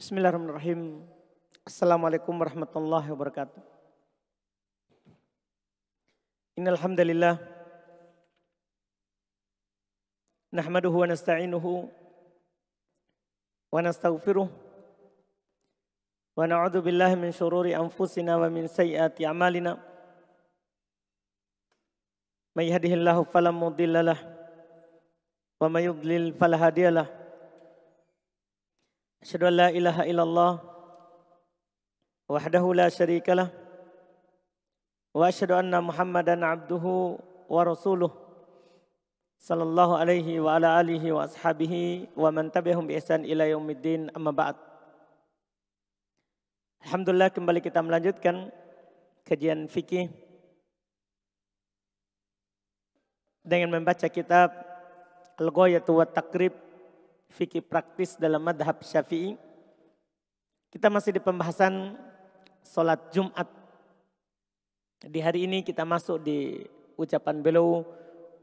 Bismillahirrahmanirrahim. Assalamualaikum warahmatullahi wabarakatuh. Innal hamdalillah nahmaduhu wa nasta'inuhu wa nastaghfiruh wa na'udzu billahi min syururi anfusina wa min sayyiati a'malina. May yahdihillahu fala mudhillalah wa may yudlil fala hadiyalah. Asyhadu an la ilaha illallah wahdahu la syarikalah wa asyhadu anna Muhammadan abduhu wa rasuluh sallallahu alaihi wa ala alihi wa ashabihi wa man tabi'ahum bi ihsan ila yaumiddin, amma ba'd. Alhamdulillah, kembali kita melanjutkan kajian fikih dengan membaca kitab Al-Ghayatu wa Taqrib, fikih praktis dalam madhab Syafi'i. Kita masih di pembahasan sholat Jumat. Di hari ini kita masuk di ucapan beliau,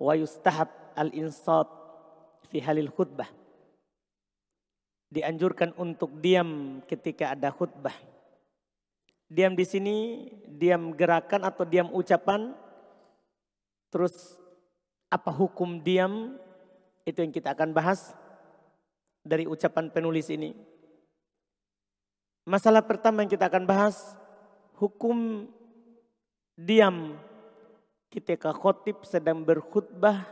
wa yustahab al-insat fi halil khutbah. Dianjurkan untuk diam ketika ada khutbah. Diam di sini, diam gerakan atau diam ucapan. Terus apa hukum diam? Itu yang kita akan bahas dari ucapan penulis ini. Masalah pertama yang kita akan bahas, hukum diam ketika khotib sedang berkhutbah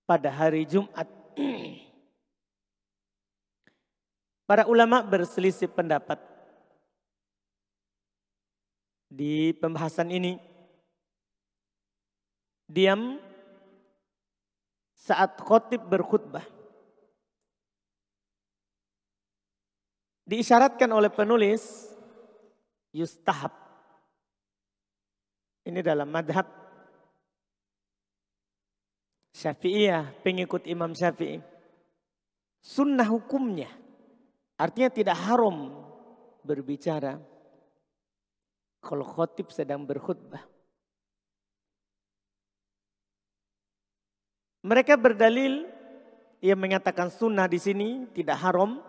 pada hari Jumat. Para ulama berselisih pendapat di pembahasan ini. Diam saat khotib berkhutbah diisyaratkan oleh penulis yustahab. Ini dalam madhab Syafi'iyah, pengikut Imam Syafi'i. Sunnah hukumnya, artinya tidak haram berbicara kalau khotib sedang berkhutbah. Mereka berdalil yang mengatakan sunnah di sini tidak haram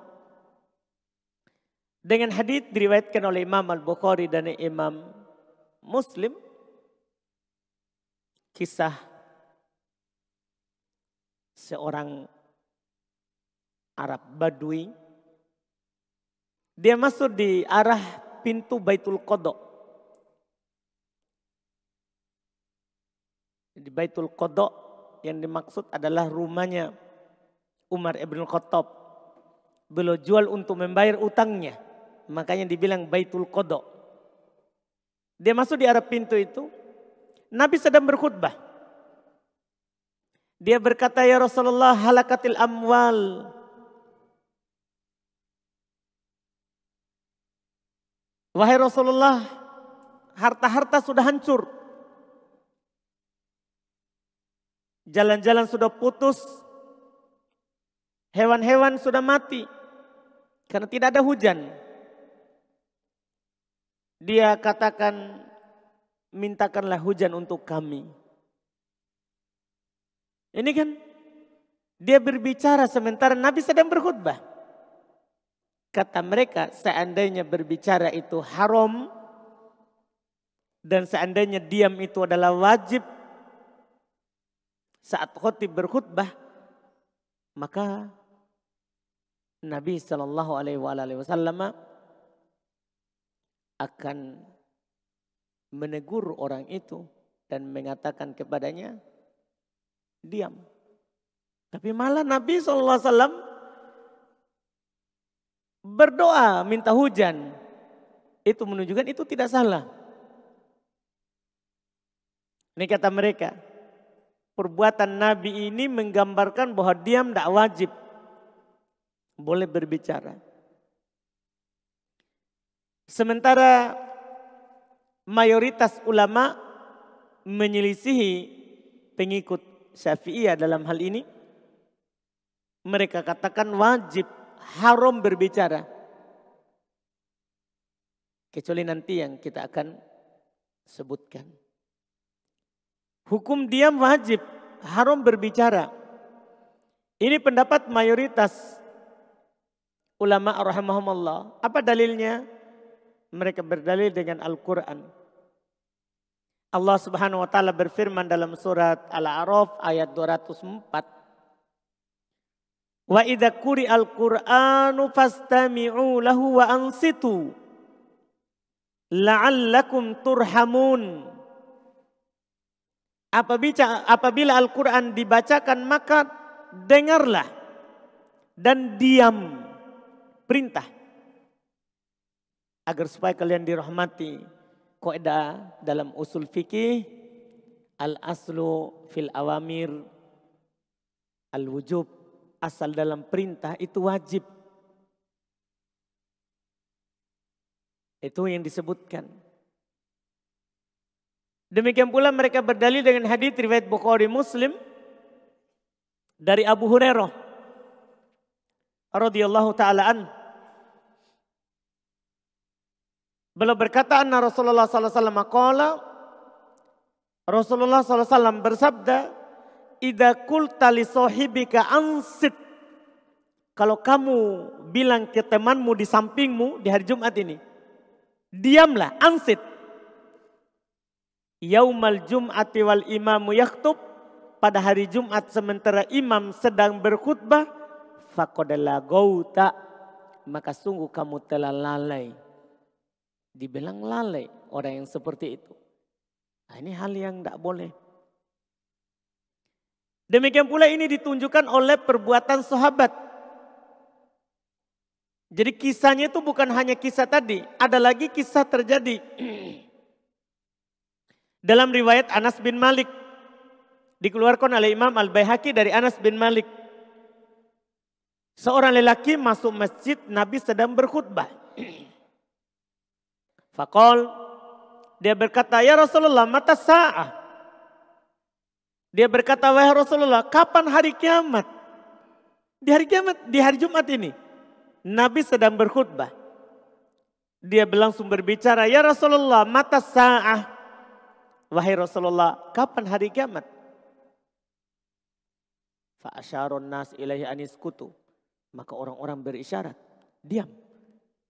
dengan hadits diriwayatkan oleh Imam Al-Bukhari dan Imam Muslim, kisah seorang Arab Badui. Dia masuk di arah pintu Baitul Qadha. Di Baitul Qadha yang dimaksud adalah rumahnya Umar ibn Khattab. Beliau jual untuk membayar utangnya. Makanya dibilang Baitul Qadha. Dia masuk di arah pintu itu. Nabi sedang berkhutbah. Dia berkata, ya Rasulullah, halakatil amwal. Wahai Rasulullah, harta-harta sudah hancur. Jalan-jalan sudah putus. Hewan-hewan sudah mati. Karena tidak ada hujan. Dia katakan, mintakanlah hujan untuk kami. Ini kan dia berbicara sementara Nabi sedang berkhutbah. Kata mereka, seandainya berbicara itu haram dan seandainya diam itu adalah wajib saat khotib berkhutbah, maka Nabi SAW akan menegur orang itu dan mengatakan kepadanya, diam. Tapi malah Nabi SAW berdoa minta hujan. Itu menunjukkan itu tidak salah. Ini kata mereka, perbuatan Nabi ini menggambarkan bahwa diam tidak wajib. Boleh berbicara. Sementara mayoritas ulama menyelisihi pengikut Syafi'iyah dalam hal ini. Mereka katakan wajib, haram berbicara. Kecuali nanti yang kita akan sebutkan. Hukum diam wajib, haram berbicara. Ini pendapat mayoritas ulama rahimahumullah. Apa dalilnya? Mereka berdalil dengan Al-Quran. Allah Subhanahu wa taala berfirman dalam surat Al-A'raf ayat 204. Wa idza quri'al Qur'anu fastami'u lahu wa ansitu la'allakum turhamun. Apabila Al-Quran dibacakan maka dengarlah dan diam. Perintah. Agar supaya kalian dirahmati. Kaidah dalam usul fikih. Al-aslu fil awamir. Al-wujub. Asal dalam perintah itu wajib. Itu yang disebutkan. Demikian pula mereka berdalil dengan hadits riwayat Bukhari Muslim dari Abu Hurairah radhiyallahu taala an. Beliau berkata anna Rasulullah sallallahu alaihi wasallam qala, Rasulullah sallallahu alaihi wasallam bersabda, "Idza qulta li sahibika ansit." Kalau kamu bilang ke temanmu di sampingmu di hari Jumat ini, diamlah, ansit. Yaumal jum'ati wal imamu yaktub, pada hari Jumat sementara imam sedang berkhutbah, faqad lagauta, maka sungguh kamu telah lalai. Dibilang lalai orang yang seperti itu. Nah, ini hal yang tidak boleh. Demikian pula ini ditunjukkan oleh perbuatan sahabat. Jadi kisahnya itu bukan hanya kisah tadi. Ada lagi kisah terjadi. Dalam riwayat Anas bin Malik. Dikeluarkan oleh Imam Al-Baihaqi dari Anas bin Malik. Seorang lelaki masuk masjid, Nabi sedang berkhutbah. Faqal, dia berkata, ya Rasulullah, mata sa'ah. Dia berkata, wahai Rasulullah, kapan hari kiamat? Di hari kiamat, di hari Jumat ini. Nabi sedang berkhutbah. Dia langsung berbicara, ya Rasulullah, mata sa'ah. Wahai Rasulullah, kapan hari kiamat? Fa'asyarun nas ilaihi aniskutu. Maka orang-orang berisyarat, diam.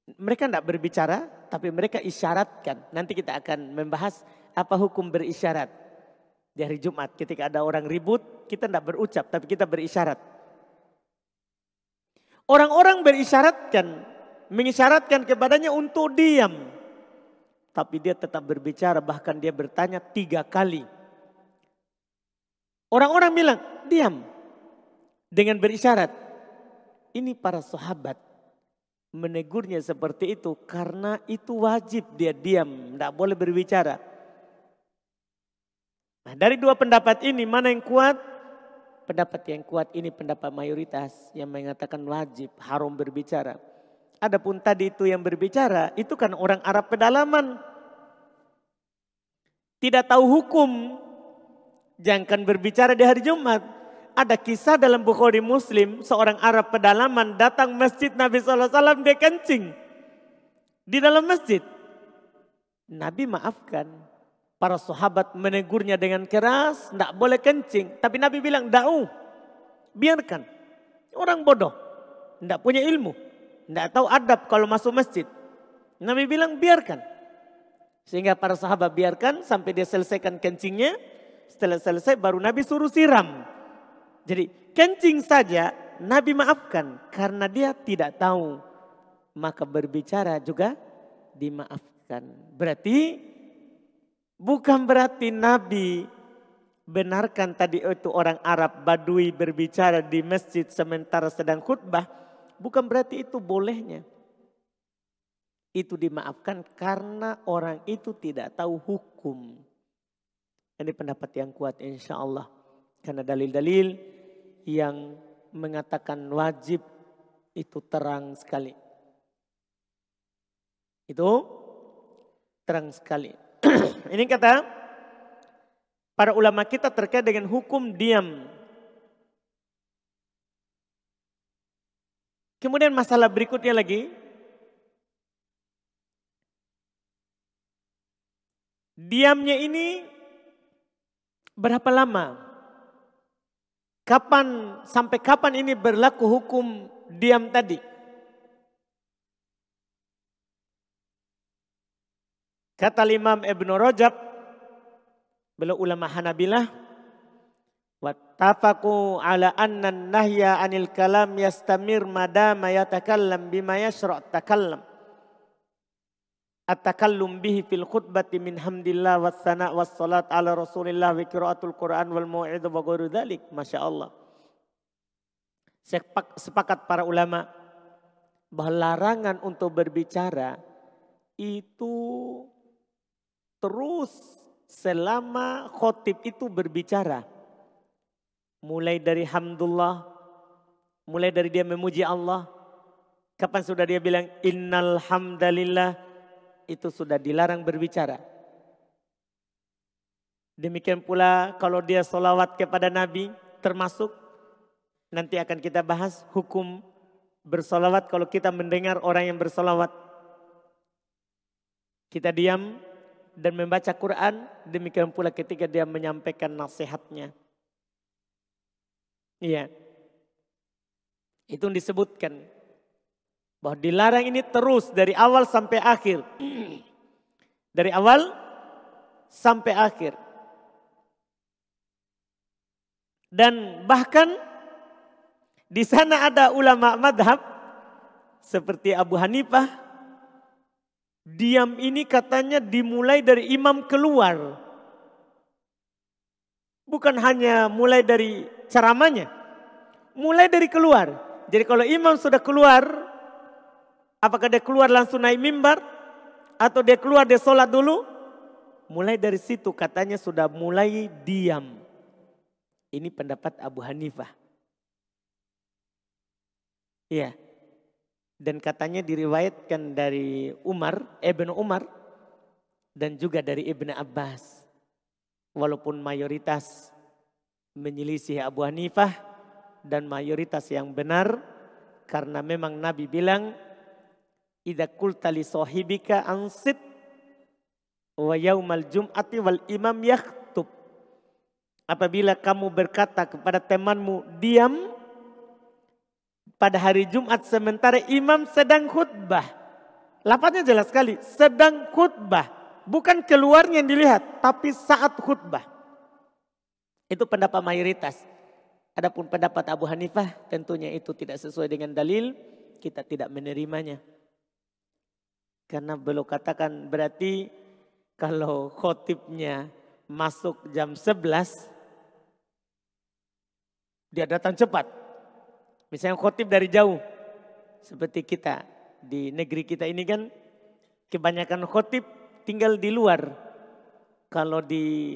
Mereka tidak berbicara, tapi mereka isyaratkan. Nanti kita akan membahas apa hukum berisyarat. Di hari Jumat ketika ada orang ribut, kita tidak berucap, tapi kita berisyarat. Orang-orang mengisyaratkan kepadanya untuk diam. Tapi dia tetap berbicara, bahkan dia bertanya 3 kali. Orang-orang bilang, diam. Dengan berisyarat. Ini para sahabat menegurnya seperti itu karena itu wajib dia diam, tidak boleh berbicara. Nah, dari 2 pendapat ini mana yang kuat? Pendapat yang kuat ini pendapat mayoritas yang mengatakan wajib, haram berbicara. Adapun tadi itu yang berbicara itu kan orang Arab pedalaman. Tidak tahu hukum, jangan berbicara di hari Jumat. Ada kisah dalam Bukhari Muslim, seorang Arab pedalaman datang masjid Nabi SAW, dia kencing di dalam masjid. Nabi maafkan, para sahabat menegurnya dengan keras, tidak boleh kencing. Tapi Nabi bilang, biarkan. Orang bodoh, tidak punya ilmu, tidak tahu adab kalau masuk masjid. Nabi bilang biarkan. Sehingga para sahabat biarkan sampai dia selesaikan kencingnya. Setelah selesai baru Nabi suruh siram. Jadi kencing saja Nabi maafkan karena dia tidak tahu. Maka berbicara juga dimaafkan. Berarti bukan berarti Nabi benarkan tadi itu orang Arab Badui berbicara di masjid sementara sedang khutbah. Bukan berarti itu bolehnya. Itu dimaafkan karena orang itu tidak tahu hukum. Ini pendapat yang kuat insya Allah. Karena dalil-dalil yang mengatakan wajib itu terang sekali. Itu terang sekali. Ini kata para ulama kita terkait dengan hukum diam. Kemudian masalah berikutnya lagi. Diamnya ini berapa lama? Sampai kapan ini berlaku hukum diam tadi? Kata Imam Ibn Rajab, beliau ulama Hanabilah, wattafaqu ala anna nahya anil kalam yastamir madama yatakallam bima yashra' takallam. At-takallum bihi fil khutbati min hamdillah was sana' was salat ala Rasulillah wa qiraatul Quran wal mau'izah wa ghairu dzalik. Masyaallah. Sepakat para ulama bahwa larangan untuk berbicara itu terus selama khotib itu berbicara. Mulai dari hamdulillah, mulai dari dia memuji Allah. Kapan sudah dia bilang innal hamdalillah, itu sudah dilarang berbicara. Demikian pula kalau dia sholawat kepada Nabi, termasuk nanti akan kita bahas hukum bersolawat kalau kita mendengar orang yang bersolawat. Kita diam dan membaca Quran, demikian pula ketika dia menyampaikan nasihatnya. Iya. Itu disebutkan bahwa dilarang ini terus dari awal sampai akhir. Dari awal sampai akhir. Dan bahkan di sana ada ulama madhab seperti Abu Hanifah. Diam ini katanya dimulai dari imam keluar. Bukan hanya mulai dari ceramahnya. Mulai dari keluar. Jadi kalau imam sudah keluar, apakah dia keluar langsung naik mimbar? Atau dia keluar dia sholat dulu? Mulai dari situ katanya sudah mulai diam. Ini pendapat Abu Hanifah. Iya. Dan katanya diriwayatkan dari Ibnu Umar. Dan juga dari Ibnu Abbas. Walaupun mayoritas menyelisih Abu Hanifah. Dan mayoritas yang benar. Karena memang Nabi bilang, idza qulta li sahibika ansit wa yaumal jum'ati wal imam yakhtub. Apabila kamu berkata kepada temanmu diam pada hari Jumat sementara imam sedang khutbah. Lafaznya jelas sekali, sedang khutbah. Bukan keluarnya yang dilihat, tapi saat khutbah. Itu pendapat mayoritas. Adapun pendapat Abu Hanifah tentunya itu tidak sesuai dengan dalil, kita tidak menerimanya. Karena beliau katakan berarti kalau khotibnya masuk jam 11, dia datang cepat. Misalnya khotib dari jauh. Seperti kita di negeri kita ini kan kebanyakan khotib tinggal di luar. Kalau di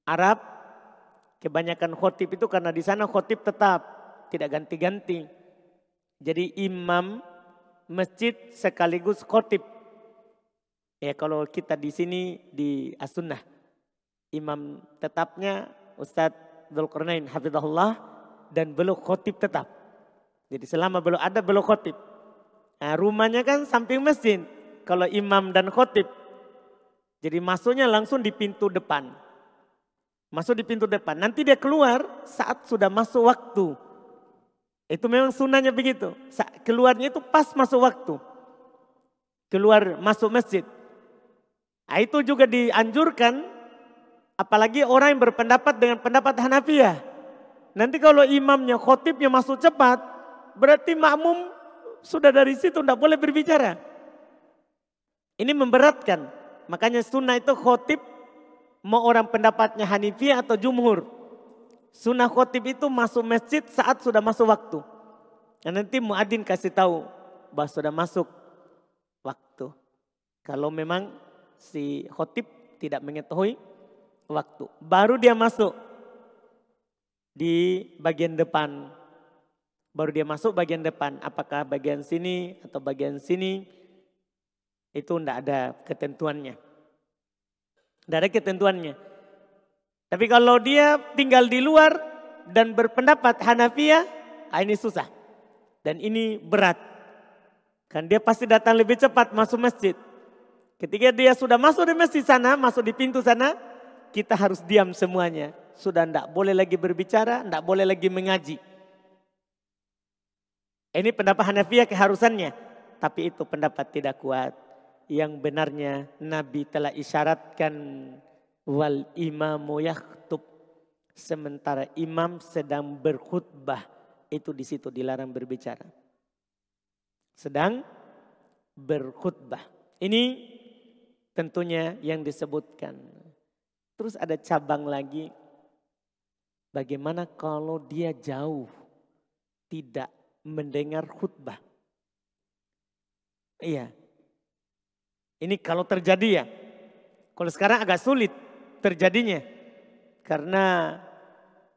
Arab kebanyakan khotib itu karena di sana khotib tetap. Tidak ganti-ganti. Jadi imam masjid sekaligus khotib. Ya kalau kita di sini di As-Sunnah. Imam tetapnya Ustadz Dzulqarnain hafizahullah dan beliau khotib tetap. Jadi selama beliau ada beliau khotib. Nah, rumahnya kan samping masjid. Kalau imam dan khotib. Jadi masuknya langsung di pintu depan. Masuk di pintu depan. Nanti dia keluar saat sudah masuk waktu. Itu memang sunnahnya begitu. Keluarnya itu pas masuk waktu. Keluar masuk masjid. Nah, itu juga dianjurkan. Apalagi orang yang berpendapat dengan pendapat Hanafiyah. Nanti kalau imamnya khotibnya masuk cepat. Berarti makmum sudah dari situ tidak boleh berbicara. Ini memberatkan. Makanya sunnah itu khotib. Mau orang pendapatnya Hanifiyah atau jumhur. Sunnah khotib itu masuk masjid saat sudah masuk waktu. Dan nanti muadzin kasih tahu bahwa sudah masuk waktu. Kalau memang si khotib tidak mengetahui waktu. Baru dia masuk di bagian depan. Baru dia masuk bagian depan. Apakah bagian sini atau bagian sini. Itu tidak ada ketentuannya. Tidak ada ketentuannya. Tapi kalau dia tinggal di luar dan berpendapat Hanafiyah, ini susah. Dan ini berat. Kan dia pasti datang lebih cepat masuk masjid. Ketika dia sudah masuk di masjid sana, masuk di pintu sana, kita harus diam semuanya. Sudah tidak boleh lagi berbicara, tidak boleh lagi mengaji. Ini pendapat Hanafiyah keharusannya. Tapi itu pendapat tidak kuat. yang benarnya Nabi telah isyaratkan wal imamu yakhtub, sementara imam sedang berkhutbah, itu di situ dilarang berbicara. Sedang berkhutbah. Ini tentunya yang disebutkan. Terus ada cabang lagi. Bagaimana kalau dia jauh tidak mendengar khutbah? Iya. Ini kalau terjadi ya. Kalau sekarang agak sulit terjadinya. Karena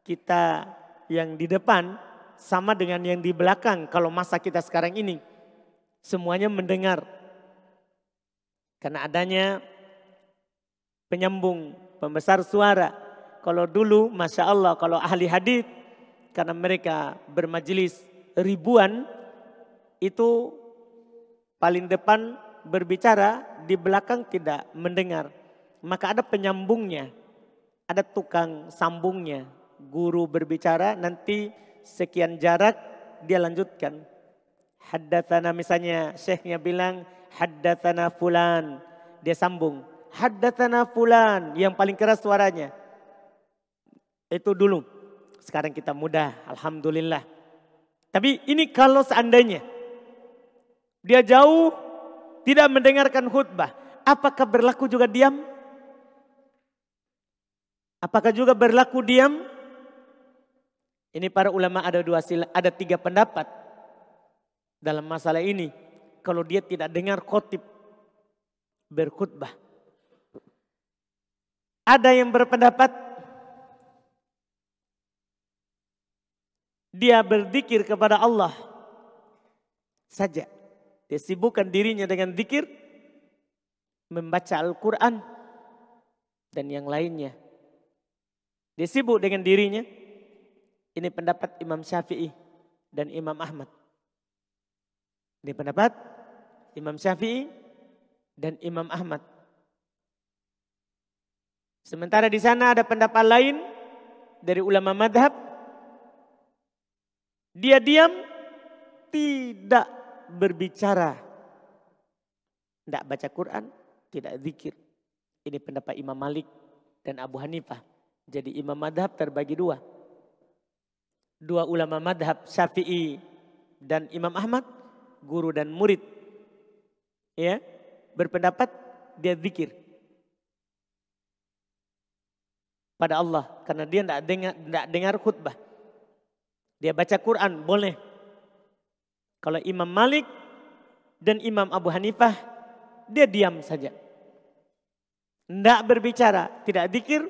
kita yang di depan sama dengan yang di belakang. Kalau masa kita sekarang ini semuanya mendengar. Karena adanya penyambung, pembesar suara. Kalau dulu Masya Allah kalau ahli hadits karena mereka bermajelis ribuan itu paling depan berbicara, di belakang tidak mendengar. Maka ada penyambungnya, ada tukang sambungnya. Guru berbicara nanti sekian jarak dia lanjutkan. Haddatsana misalnya syekhnya bilang haddatsana fulan, dia sambung. Haddatsana fulan yang paling keras suaranya. Itu dulu. Sekarang kita mudah, alhamdulillah. Tapi ini kalau seandainya dia jauh tidak mendengarkan khutbah, apakah berlaku juga diam? Apakah juga berlaku diam? Ini para ulama ada 3 pendapat dalam masalah ini. Kalau dia tidak dengar khotib berkhutbah. Ada yang berpendapat dia berzikir kepada Allah saja. Dia sibukkan dirinya dengan zikir, membaca Al-Quran, dan yang lainnya. Dia sibuk dengan dirinya. Ini pendapat Imam Syafi'i dan Imam Ahmad. Ini pendapat Imam Syafi'i dan Imam Ahmad. Sementara di sana ada pendapat lain dari ulama madhab. Dia diam, tidak berbicara, tidak baca Quran, tidak zikir. Ini pendapat Imam Malik dan Abu Hanifah. Jadi imam madhab terbagi 2. 2 ulama madhab Syafi'i dan Imam Ahmad, guru dan murid, ya, berpendapat dia zikir pada Allah karena dia tidak dengar khutbah. Dia baca Quran boleh. Kalau Imam Malik dan Imam Abu Hanifah, dia diam saja. Tidak berbicara, tidak zikir,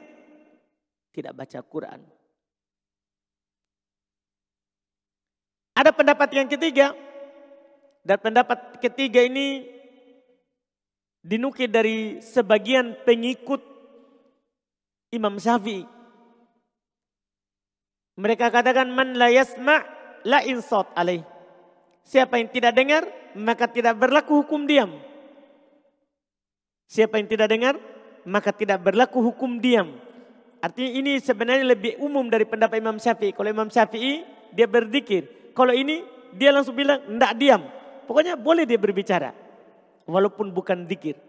tidak baca Quran. Ada pendapat yang ketiga. Dan pendapat ketiga ini dinukil dari sebagian pengikut Imam Syafi'i. Mereka katakan man la yasma' la insat alaih. Siapa yang tidak dengar maka tidak berlaku hukum diam. Siapa yang tidak dengar maka tidak berlaku hukum diam. Artinya ini sebenarnya lebih umum dari pendapat Imam Syafi'i. Kalau Imam Syafi'i dia berzikir. Kalau ini dia langsung bilang tidak diam. Pokoknya boleh dia berbicara. Walaupun bukan zikir.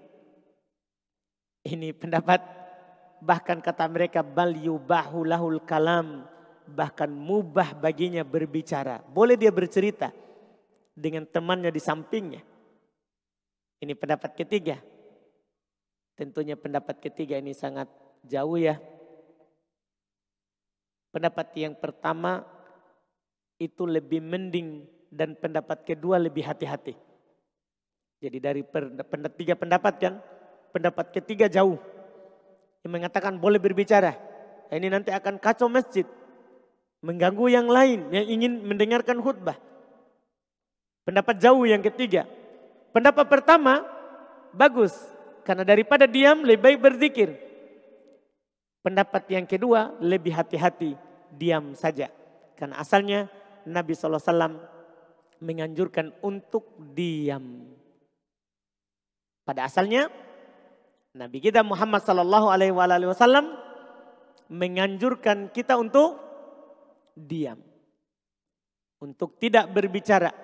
Ini pendapat bahkan kata mereka bal yubahu lahul kalam. Bahkan mubah baginya berbicara. Boleh dia bercerita dengan temannya di sampingnya. Ini pendapat ketiga. Tentunya pendapat ketiga ini sangat jauh ya. Pendapat yang pertama itu lebih mending dan pendapat kedua lebih hati-hati. Jadi dari 3 pendapat kan, pendapat ketiga jauh. Yang mengatakan boleh berbicara. Ini nanti akan kacau masjid. Mengganggu yang lain yang ingin mendengarkan khutbah. Pendapat jauh yang ketiga. Pendapat pertama bagus. Karena daripada diam lebih baik berzikir. Pendapat yang kedua lebih hati-hati. Diam saja. Karena asalnya Nabi SAW menganjurkan untuk diam. Pada asalnya Nabi kita Muhammad SAW menganjurkan kita untuk diam. Untuk tidak berbicara.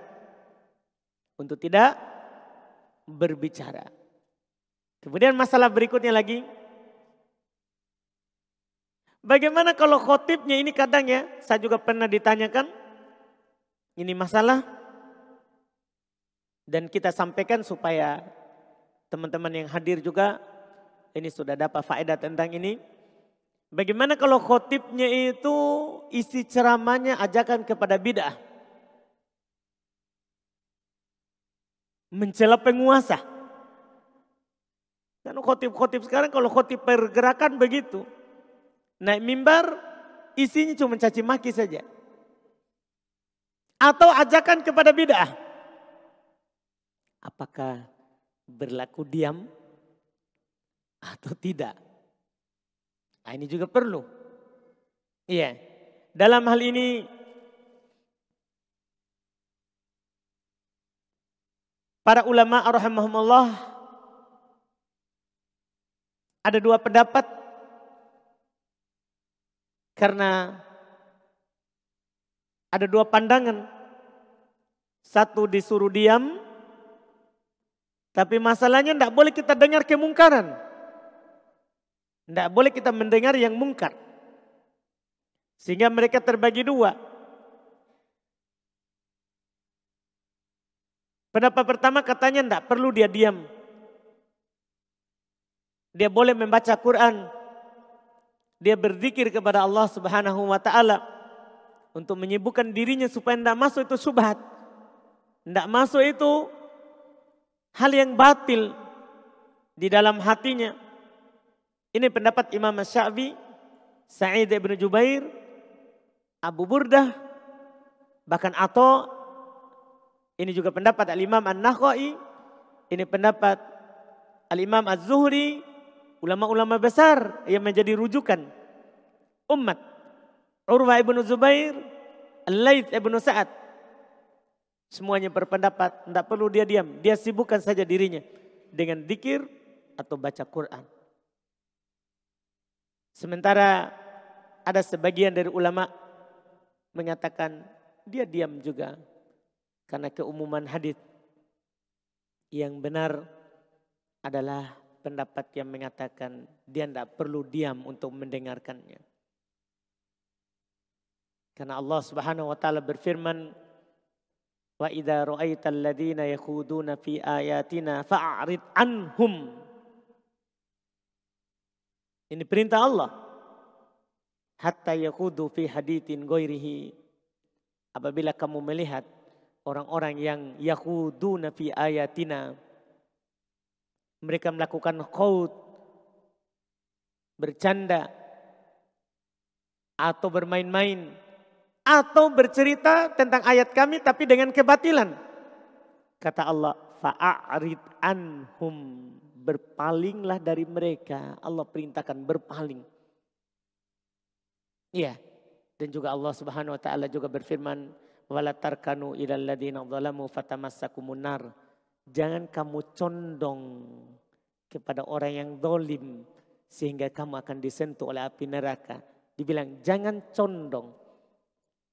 Untuk tidak berbicara. Kemudian masalah berikutnya lagi. Bagaimana kalau khotibnya ini kadang ya, saya juga pernah ditanyakan. Ini masalah. Dan kita sampaikan supaya teman-teman yang hadir juga ini sudah dapat faedah tentang ini. Bagaimana kalau khotibnya itu isi ceramahnya ajakan kepada bid'ah. Mencela penguasa. Kan khotib-khotib sekarang kalau khotib pergerakan begitu. Naik mimbar isinya cuma caci maki saja. Atau ajakan kepada bid'ah. Apakah berlaku diam atau tidak? Nah, ini juga perlu. Iya. Dalam hal ini para ulama rahimahumullah ada dua pendapat karena ada dua pandangan. Satu disuruh diam, tapi masalahnya tidak boleh kita dengar kemungkaran. Tidak boleh kita mendengar yang mungkar. Sehingga mereka terbagi dua. Pendapat pertama katanya tidak perlu dia diam. Dia boleh membaca Quran. Dia berzikir kepada Allah Subhanahu wa taala untuk menyibukkan dirinya supaya tidak masuk itu syubhat. Tidak masuk itu hal yang batil di dalam hatinya. Ini pendapat Imam Syafi'i, Sa'id ibn Jubair, Abu Burdah, bahkan Atha. Ini juga pendapat Al-Imam An-Nakhai. Ini pendapat Al-Imam Az-Zuhri. Ulama-ulama besar yang menjadi rujukan umat. Urwah ibn Zubair, Al-Laits ibn Sa'ad. Semuanya berpendapat tidak perlu dia diam. Dia sibukkan saja dirinya dengan zikir atau baca Quran. Sementara ada sebagian dari ulama mengatakan dia diam juga. Karena keumuman hadis yang benar adalah pendapat yang mengatakan dia tidak perlu diam untuk mendengarkannya. Karena Allah Subhanahu wa taala berfirman, "Wa idza ra'aital ladzina yakhuduna fi ayatina fa'rid anhum." Ini perintah Allah. Hatta yakhudu fi haditsin ghairihi. Apabila kamu melihat orang-orang yang yakhuduna fi ayatina, mereka melakukan khawd, bercanda, atau bermain-main, atau bercerita tentang ayat kami tapi dengan kebatilan. Kata Allah, fa'arid anhum, berpalinglah dari mereka. Allah perintahkan berpaling. Iya. Dan juga Allah Subhanahu wa taala juga berfirman, wala tarkanu ilal ladzina zalamu fatamassakumun nar. Jangan kamu condong kepada orang yang zalim sehingga kamu akan disentuh oleh api neraka. Dibilang jangan condong.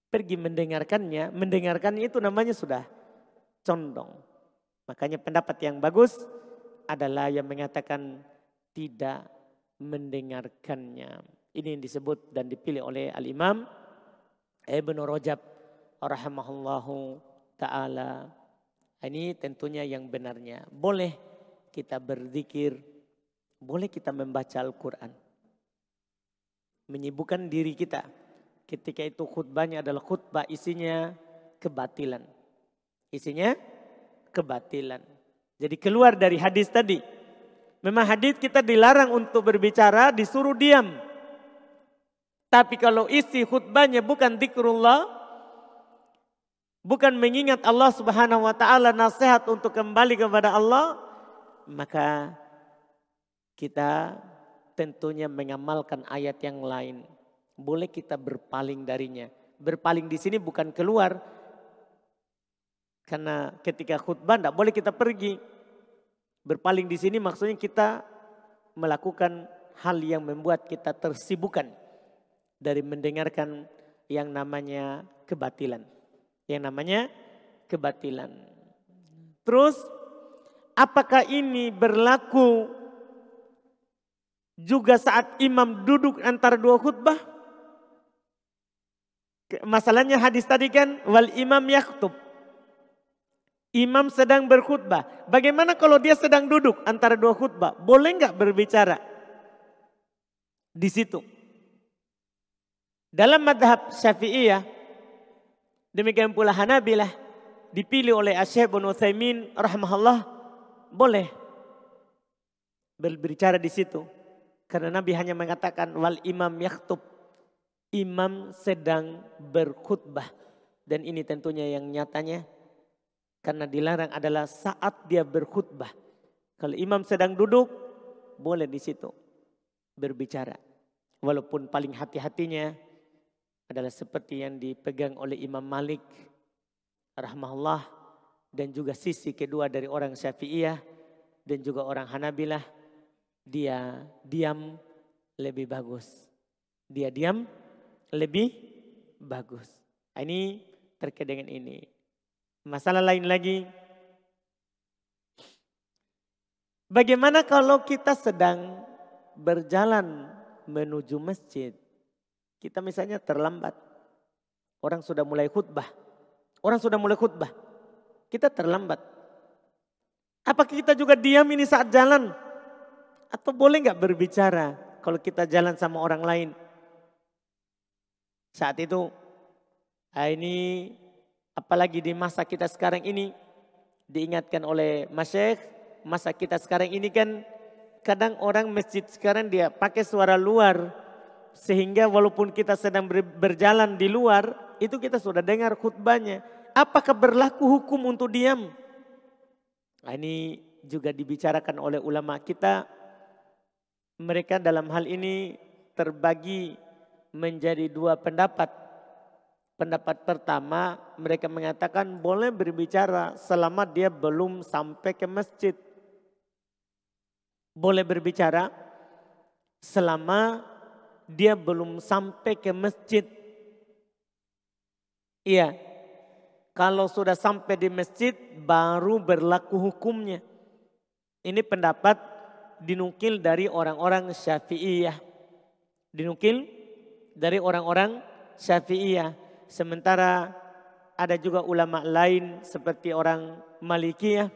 Pergi mendengarkannya itu namanya sudah condong. Makanya pendapat yang bagus adalah yang mengatakan tidak mendengarkannya. Ini yang disebut dan dipilih oleh Al-Imam Ibnu Rajab rahimahullahu ta'ala. Ini tentunya yang benarnya. Boleh kita berzikir, boleh kita membaca Al-Quran. Menyibukkan diri kita. Ketika itu khutbahnya adalah khutbah isinya kebatilan. Isinya kebatilan. Jadi keluar dari hadis tadi. Memang hadis kita dilarang untuk berbicara, disuruh diam. Tapi kalau isi khutbahnya bukan zikrullah, bukan mengingat Allah Subhanahu wa taala, nasihat untuk kembali kepada Allah, maka kita tentunya mengamalkan ayat yang lain. Boleh kita berpaling darinya. Berpaling di sini bukan keluar. Karena ketika khutbah tidak boleh kita pergi. Berpaling di sini maksudnya kita melakukan hal yang membuat kita tersibukkan dari mendengarkan yang namanya kebatilan. Yang namanya kebatilan. Terus apakah ini berlaku juga saat imam duduk antara dua khutbah. Masalahnya hadis tadi kan wal imam yaktub. Imam sedang berkhutbah. Bagaimana kalau dia sedang duduk antara dua khutbah? Boleh nggak berbicara di situ? Dalam madhab Syafi'iyah, demikian pula Hanabilah, dipilih oleh Asy-Syaikh Ibnu Utsaimin rahimahullah, boleh berbicara di situ. Karena Nabi hanya mengatakan wal imam yaktub. Imam sedang berkhutbah. Dan ini tentunya yang nyatanya. Karena dilarang adalah saat dia berkhutbah. Kalau imam sedang duduk, boleh di situ berbicara. Walaupun paling hati-hatinya adalah seperti yang dipegang oleh Imam Malik rahimahullah dan juga sisi kedua dari orang Syafi'iyah dan juga orang Hanabilah, dia diam lebih bagus. Dia diam lebih bagus. Ini terkait dengan ini. Masalah lain lagi, bagaimana kalau kita sedang berjalan menuju masjid, kita misalnya terlambat, orang sudah mulai khutbah, kita terlambat. Apakah kita juga diam ini saat jalan? Atau boleh nggak berbicara kalau kita jalan sama orang lain? Saat itu, ini apalagi di masa kita sekarang ini, diingatkan oleh Masyaikh, masa kita sekarang ini kan kadang orang masjid sekarang dia pakai suara luar. Sehingga walaupun kita sedang berjalan di luar, itu kita sudah dengar khutbahnya. Apakah berlaku hukum untuk diam? Nah, ini juga dibicarakan oleh ulama kita. Mereka dalam hal ini terbagi menjadi dua pendapat. Pendapat pertama, mereka mengatakan boleh berbicara selama dia belum sampai ke masjid. Boleh berbicara selama dia belum sampai ke masjid. Iya, kalau sudah sampai di masjid baru berlaku hukumnya. Ini pendapat dinukil dari orang-orang Syafi'iyah. Dinukil dari orang-orang Syafi'iyah. Sementara ada juga ulama lain seperti orang Malikiyah.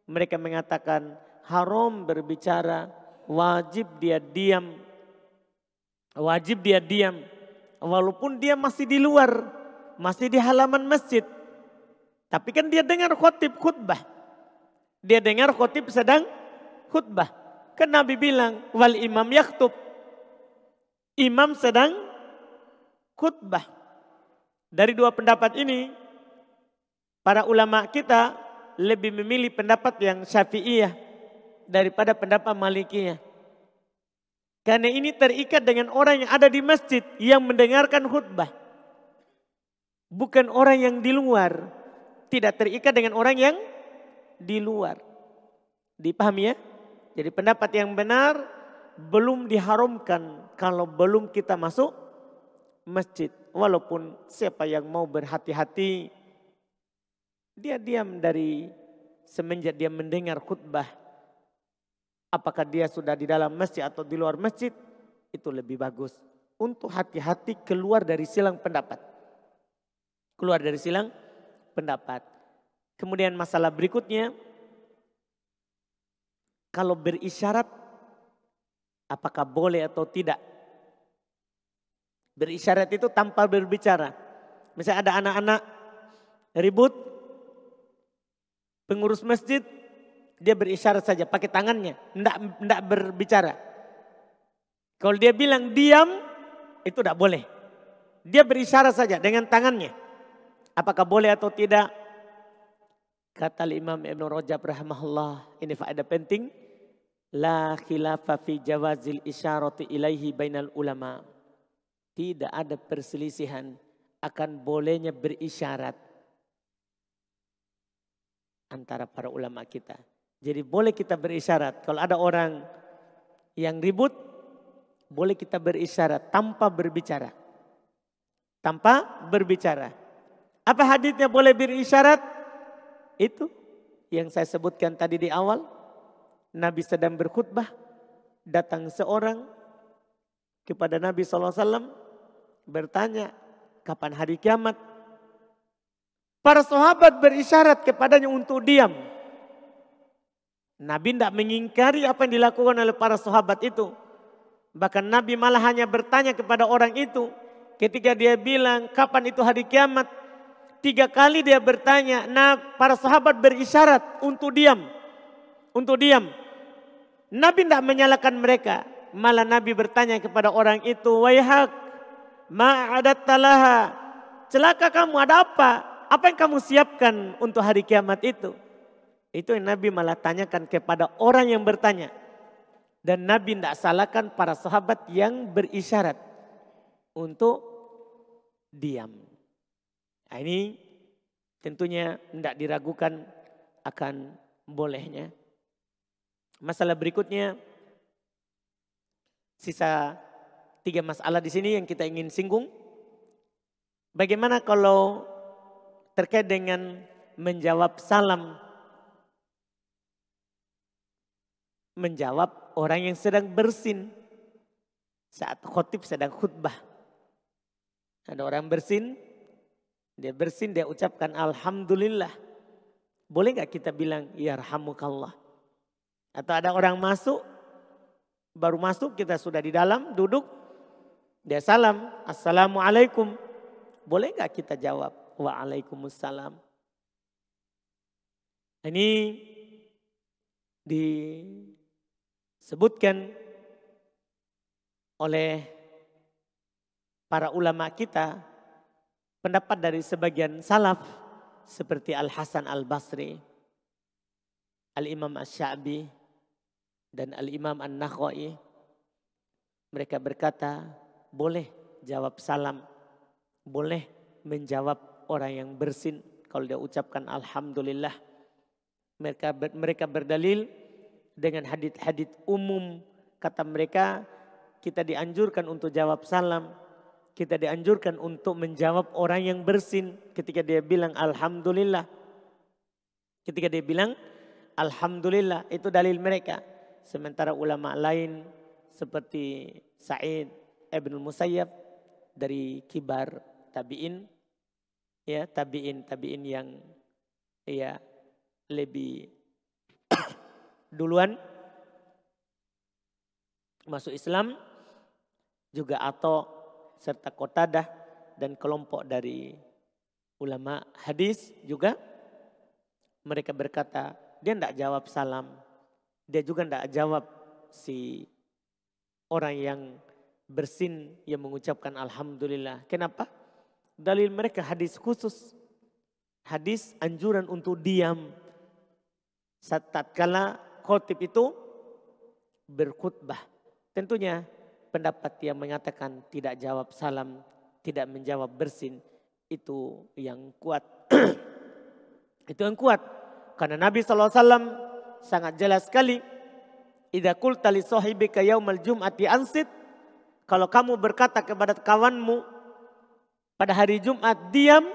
Mereka mengatakan haram berbicara, wajib dia diam. Wajib dia diam. Walaupun dia masih di luar, masih di halaman masjid. Tapi kan dia dengar khotib khutbah. Dia dengar khotib sedang khutbah. Kan Nabi bilang wal imam yaktub. Imam sedang khutbah. Dari dua pendapat ini, para ulama kita lebih memilih pendapat yang Syafi'iyah daripada pendapat Malikiyah. Karena ini terikat dengan orang yang ada di masjid yang mendengarkan khutbah. Bukan orang yang di luar. Tidak terikat dengan orang yang di luar. Dipahami ya? Jadi pendapat yang benar belum diharamkan kalau belum kita masuk masjid. Walaupun siapa yang mau berhati-hati, dia diam dari semenjak dia mendengar khutbah. Apakah dia sudah di dalam masjid atau di luar masjid, itu lebih bagus. Untuk hati-hati keluar dari silang pendapat. Keluar dari silang pendapat. Kemudian masalah berikutnya, kalau berisyarat, apakah boleh atau tidak? Berisyarat itu tanpa berbicara. Misalnya ada anak-anak ribut, pengurus masjid, dia berisyarat saja pakai tangannya, enggak berbicara. Kalau dia bilang diam, itu tidak boleh. Dia berisyarat saja dengan tangannya. Apakah boleh atau tidak? Kata Imam Ibn Rajab rahimahullah, ini faedah penting. La khilafa fi jawazil isyarati ilaihi bainal ulama. Tidak ada perselisihan akan bolehnya berisyarat antara para ulama kita. Jadi boleh kita berisyarat. Kalau ada orang yang ribut, boleh kita berisyarat tanpa berbicara. Tanpa berbicara. Apa haditsnya boleh berisyarat? Itu yang saya sebutkan tadi di awal. Nabi sedang berkhutbah. datang seorang kepada Nabi SAW bertanya, kapan hari kiamat? Para sahabat berisyarat kepadanya untuk diam. Nabi tidak mengingkari apa yang dilakukan oleh para sahabat itu. Bahkan Nabi malah hanya bertanya kepada orang itu. Ketika dia bilang, kapan itu hari kiamat? 3 kali dia bertanya. Nah, para sahabat berisyarat untuk diam. Untuk diam. Nabi tidak menyalahkan mereka. Malah Nabi bertanya kepada orang itu, waihak, ma'adatta laha. Celaka kamu, ada apa? Apa yang kamu siapkan untuk hari kiamat itu? Itu yang Nabi malah tanyakan kepada orang yang bertanya. Dan Nabi tidak salahkan para sahabat yang berisyarat untuk diam. Nah, ini tentunya tidak diragukan akan bolehnya. Masalah berikutnya, sisa 3 masalah di sini yang kita ingin singgung. Bagaimana kalau terkait dengan menjawab salam? Menjawab orang yang sedang bersin saat khotib sedang khutbah. Ada orang bersin, dia ucapkan alhamdulillah. Boleh nggak kita bilang yarhamukallah? Atau ada orang masuk, baru masuk kita sudah di dalam duduk, dia salam, assalamualaikum. Boleh nggak kita jawab waalaikumsalam? Ini disebutkan oleh para ulama kita, pendapat dari sebagian salaf seperti Al-Hasan Al-Basri, Al-Imam Asy-Sya'bi dan Al-Imam An-Nakhai. Mereka berkata, boleh jawab salam, boleh menjawab orang yang bersin kalau dia ucapkan alhamdulillah. Mereka berdalil dengan hadits umum. Kata mereka, kita dianjurkan untuk jawab salam. Kita dianjurkan untuk menjawab orang yang bersin ketika dia bilang alhamdulillah. Ketika dia bilang alhamdulillah, itu dalil mereka. Sementara ulama lain seperti Sa'id Ibn Musayyab dari kibar tabi'in, ya tabi'in yang ya lebih duluan masuk Islam, juga Atha serta Qatadah dan kelompok dari ulama hadis juga, mereka berkata dia tidak jawab salam, dia juga tidak jawab si orang yang bersin yang mengucapkan alhamdulillah. Kenapa? Dalil mereka hadis khusus, hadis anjuran untuk diam tatkala khotib itu berkhutbah. Tentunya pendapat yang mengatakan tidak jawab salam, tidak menjawab bersin, itu yang kuat. Itu yang kuat. Karena Nabi SAW sangat jelas sekali. Idza qulta li sahibika yaumal jum'ati ansit. Kalau kamu berkata kepada kawanmu pada hari Jumat diam,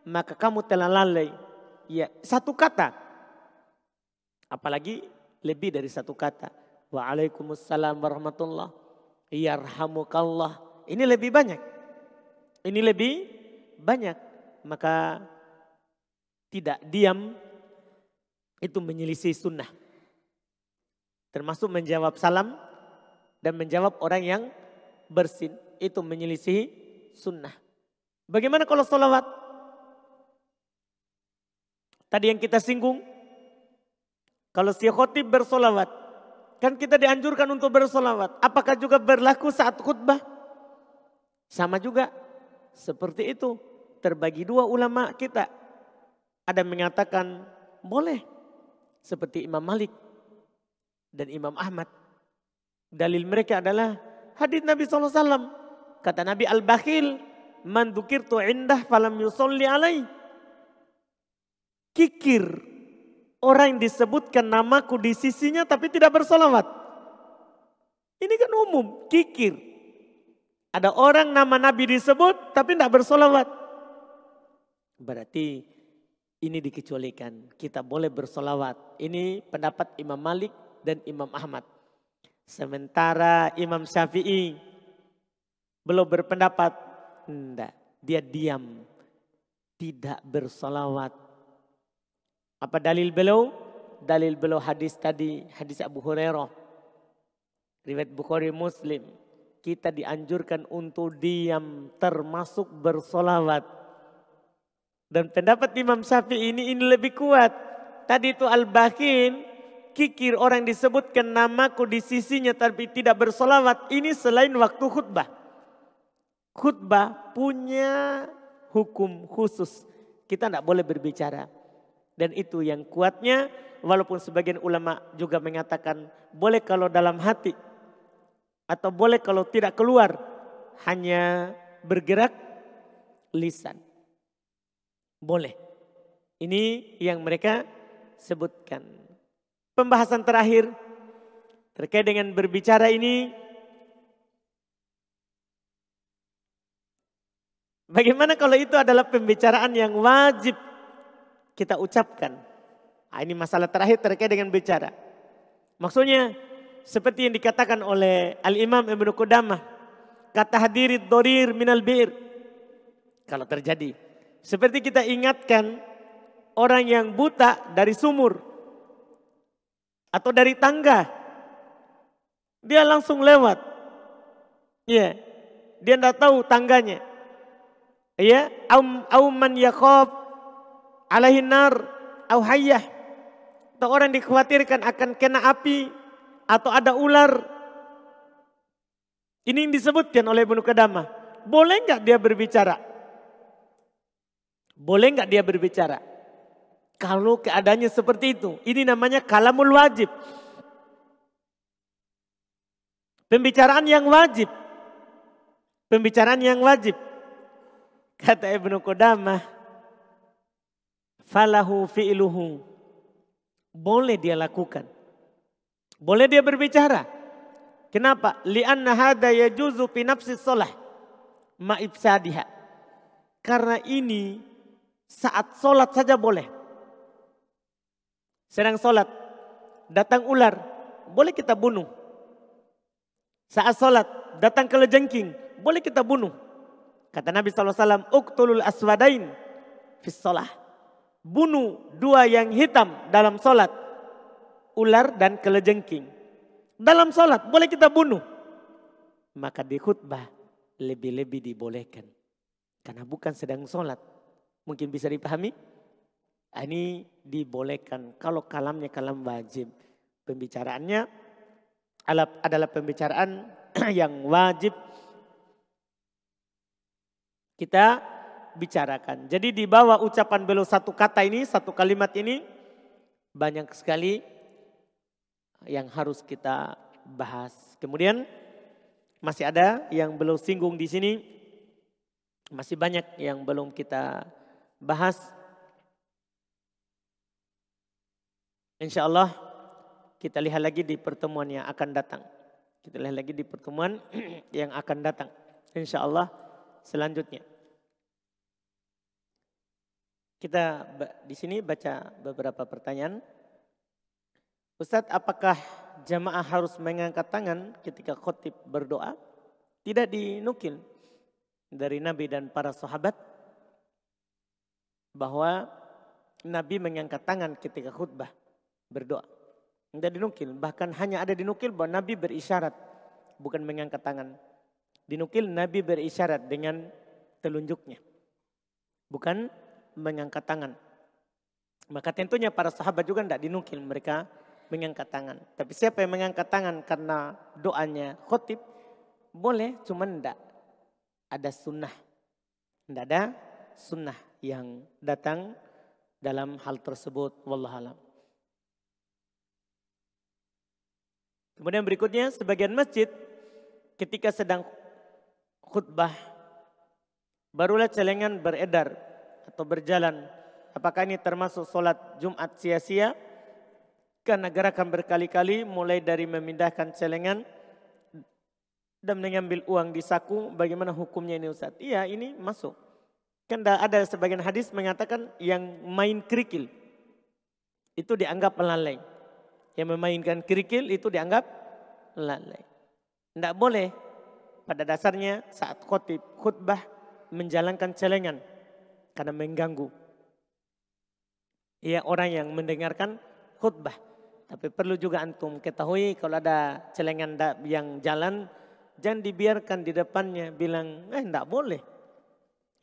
maka kamu telah lalai. Ya, satu kata. Apalagi lebih dari satu kata. Waalaikumsalam warahmatullah. Yarhamukallah. Ini lebih banyak. Ini lebih banyak. Maka tidak diam itu menyelisih sunnah. Termasuk menjawab salam dan menjawab orang yang bersin. Itu menyelisih sunnah. Bagaimana kalau sholawat? Tadi yang kita singgung. Kalau si khotib bersolawat, kan kita dianjurkan untuk bersolawat. Apakah juga berlaku saat khutbah? Sama juga. Seperti itu. Terbagi 2 ulama kita. Ada yang mengatakan boleh. Seperti Imam Malik dan Imam Ahmad. Dalil mereka adalah hadits Nabi SAW. Kata Nabi al-bakhil, man dzukirtu indah falam yusolli alai. Kikir. Orang yang disebutkan namaku di sisinya tapi tidak bersolawat. Ini kan umum, kikir. Ada orang nama Nabi disebut tapi tidak bersolawat. Berarti ini dikecualikan. Kita boleh bersolawat. Ini pendapat Imam Malik dan Imam Ahmad. Sementara Imam Syafi'i belum berpendapat, enggak, dia diam, tidak bersolawat. Apa dalil beliau? Dalil beliau hadis tadi, hadis Abu Hurairah, riwayat Bukhari Muslim. Kita dianjurkan untuk diam termasuk bersolawat. Dan pendapat Imam Syafi'i ini lebih kuat. Tadi itu Al-Bakin, kikir orang disebutkan namaku di sisinya tapi tidak bersolawat. Ini selain waktu khutbah. Khutbah punya hukum khusus. Kita tidak boleh berbicara. Dan itu yang kuatnya, walaupun sebagian ulama juga mengatakan boleh kalau dalam hati. Atau boleh kalau tidak keluar, hanya bergerak lisan. Boleh. Ini yang mereka sebutkan. Pembahasan terakhir terkait dengan berbicara ini. Bagaimana kalau itu adalah pembicaraan yang wajib kita ucapkan? Nah, ini masalah terakhir terkait dengan bicara. Maksudnya seperti yang dikatakan oleh Al-Imam Ibnu Qudamah, kata hadirid dorir minal bir. Kalau terjadi, seperti kita ingatkan orang yang buta dari sumur atau dari tangga, dia langsung lewat. Iya, dia tidak tahu tangganya. Iya, au man yakhaf alaihin nar au hayyah. Atau orang dikhawatirkan akan kena api atau ada ular. Ini yang disebutkan oleh Ibnu Qudamah. Boleh enggak dia berbicara? Boleh enggak dia berbicara? Kalau keadaannya seperti itu. Ini namanya kalamul wajib. Pembicaraan yang wajib. Pembicaraan yang wajib. Kata Ibnu Qudamah, falahu fi'luhu. Boleh dia lakukan. Boleh dia berbicara. Kenapa? Li'anna hadha yajuzu fi nafsi shalah ma ifsadiha. Karena ini saat sholat saja boleh. Sedang sholat, datang ular, boleh kita bunuh. Saat sholat, datang kelejengking, boleh kita bunuh. Kata Nabi SAW, uqtulul aswadain fis shalah. Bunuh dua yang hitam dalam sholat. Ular dan kelejengking. Dalam sholat boleh kita bunuh. Maka di khutbah lebih-lebih dibolehkan. Karena bukan sedang sholat. Mungkin bisa dipahami? Ini dibolehkan. Kalau kalamnya kalam wajib. Pembicaraannya adalah pembicaraan yang wajib kita bicarakan. Jadi di bawah ucapan beliau satu kata ini, satu kalimat ini, banyak sekali yang harus kita bahas. Kemudian masih ada yang belum singgung di sini. Masih banyak yang belum kita bahas. Insya Allah kita lihat lagi di pertemuan yang akan datang. Kita lihat lagi di pertemuan yang akan datang. Insya Allah selanjutnya. Kita di sini baca beberapa pertanyaan. Ustadz, apakah jamaah harus mengangkat tangan ketika khotib berdoa? Tidak dinukil dari Nabi dan para sahabat bahwa Nabi mengangkat tangan ketika khutbah berdoa. Tidak dinukil, bahkan hanya ada dinukil bahwa Nabi berisyarat, bukan mengangkat tangan. Dinukil Nabi berisyarat dengan telunjuknya, bukan mengangkat tangan. Maka tentunya para sahabat juga tidak dinukil mereka mengangkat tangan. Tapi siapa yang mengangkat tangan karena doanya khotib, boleh, cuman tidak ada sunnah. Tidak ada sunnah yang datang dalam hal tersebut. Wallahualam. Kemudian berikutnya, sebagian masjid ketika sedang khutbah, barulah celengan beredar atau berjalan. Apakah ini termasuk sholat Jumat sia-sia? Karena gerakan berkali-kali mulai dari memindahkan celengan dan mengambil uang di saku. Bagaimana hukumnya ini Ustaz? Iya, ini masuk. Kan ada sebagian hadis mengatakan yang main kerikil itu dianggap melalai. Yang memainkan kerikil itu dianggap lalai. Tidak boleh pada dasarnya saat khutbah menjalankan celengan karena mengganggu. Ya orang yang mendengarkan khutbah. Tapi perlu juga antum ketahui kalau ada celengan yang jalan, jangan dibiarkan di depannya bilang, tidak boleh.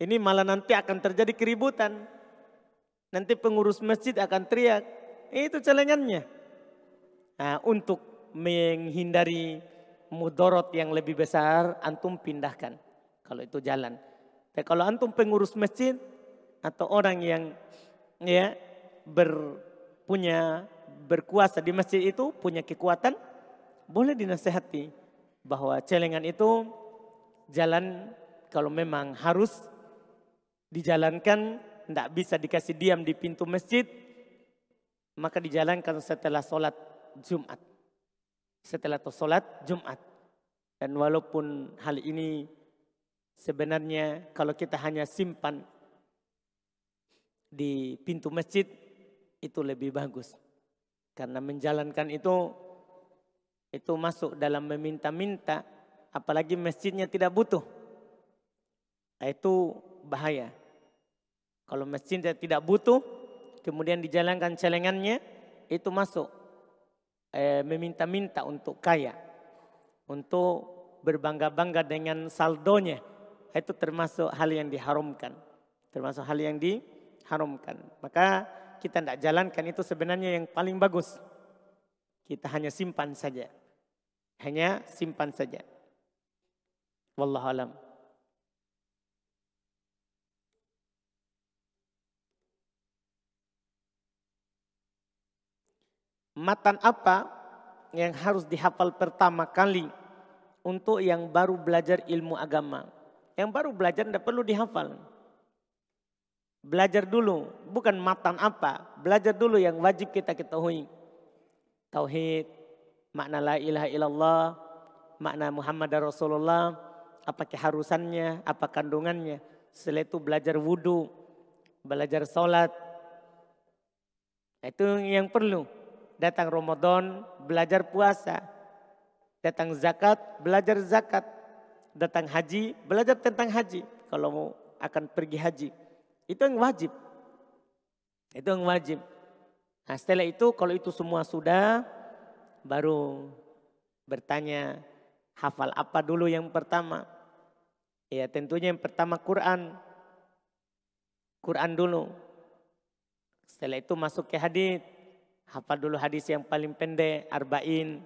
Ini malah nanti akan terjadi keributan. Nanti pengurus masjid akan teriak, itu celengannya. Nah, untuk menghindari mudorot yang lebih besar, antum pindahkan. Kalau itu jalan. Tapi kalau antum pengurus masjid atau orang yang ya berkuasa di masjid itu, punya kekuatan, boleh dinasehati bahwa celengan itu jalan kalau memang harus dijalankan, tidak bisa dikasih diam di pintu masjid, maka dijalankan setelah sholat Jumat. Setelah sholat Jumat. Dan walaupun hal ini sebenarnya kalau kita hanya simpan di pintu masjid, itu lebih bagus. Karena menjalankan itu masuk dalam meminta-minta, apalagi masjidnya tidak butuh. Itu bahaya. Kalau masjidnya tidak butuh, kemudian dijalankan celengannya, itu masuk meminta-minta untuk kaya. Untuk berbangga-bangga dengan saldonya. Itu termasuk hal yang diharamkan. Termasuk hal yang diharamkan. Maka kita tidak jalankan, itu sebenarnya yang paling bagus. Kita hanya simpan saja. Hanya simpan saja. Wallahu alam. Matan apa yang harus dihafal pertama kali untuk yang baru belajar ilmu agama? Yang baru belajar tidak perlu dihafal. Belajar dulu, bukan matan apa. Belajar dulu yang wajib kita ketahui. Tauhid, makna la ilaha illallah, makna Muhammad Rasulullah, apa keharusannya, apa kandungannya. Setelah itu belajar wudu, belajar sholat. Itu yang perlu. Datang Ramadan, belajar puasa. Datang zakat, belajar zakat. Datang haji, belajar tentang haji. Kalau mau akan pergi haji. Itu yang wajib. Itu yang wajib. Nah setelah itu, kalau itu semua sudah, baru bertanya, hafal apa dulu yang pertama? Ya tentunya yang pertama Quran. Quran dulu. Setelah itu masuk ke hadis. Hafal dulu hadis yang paling pendek, Arba'in,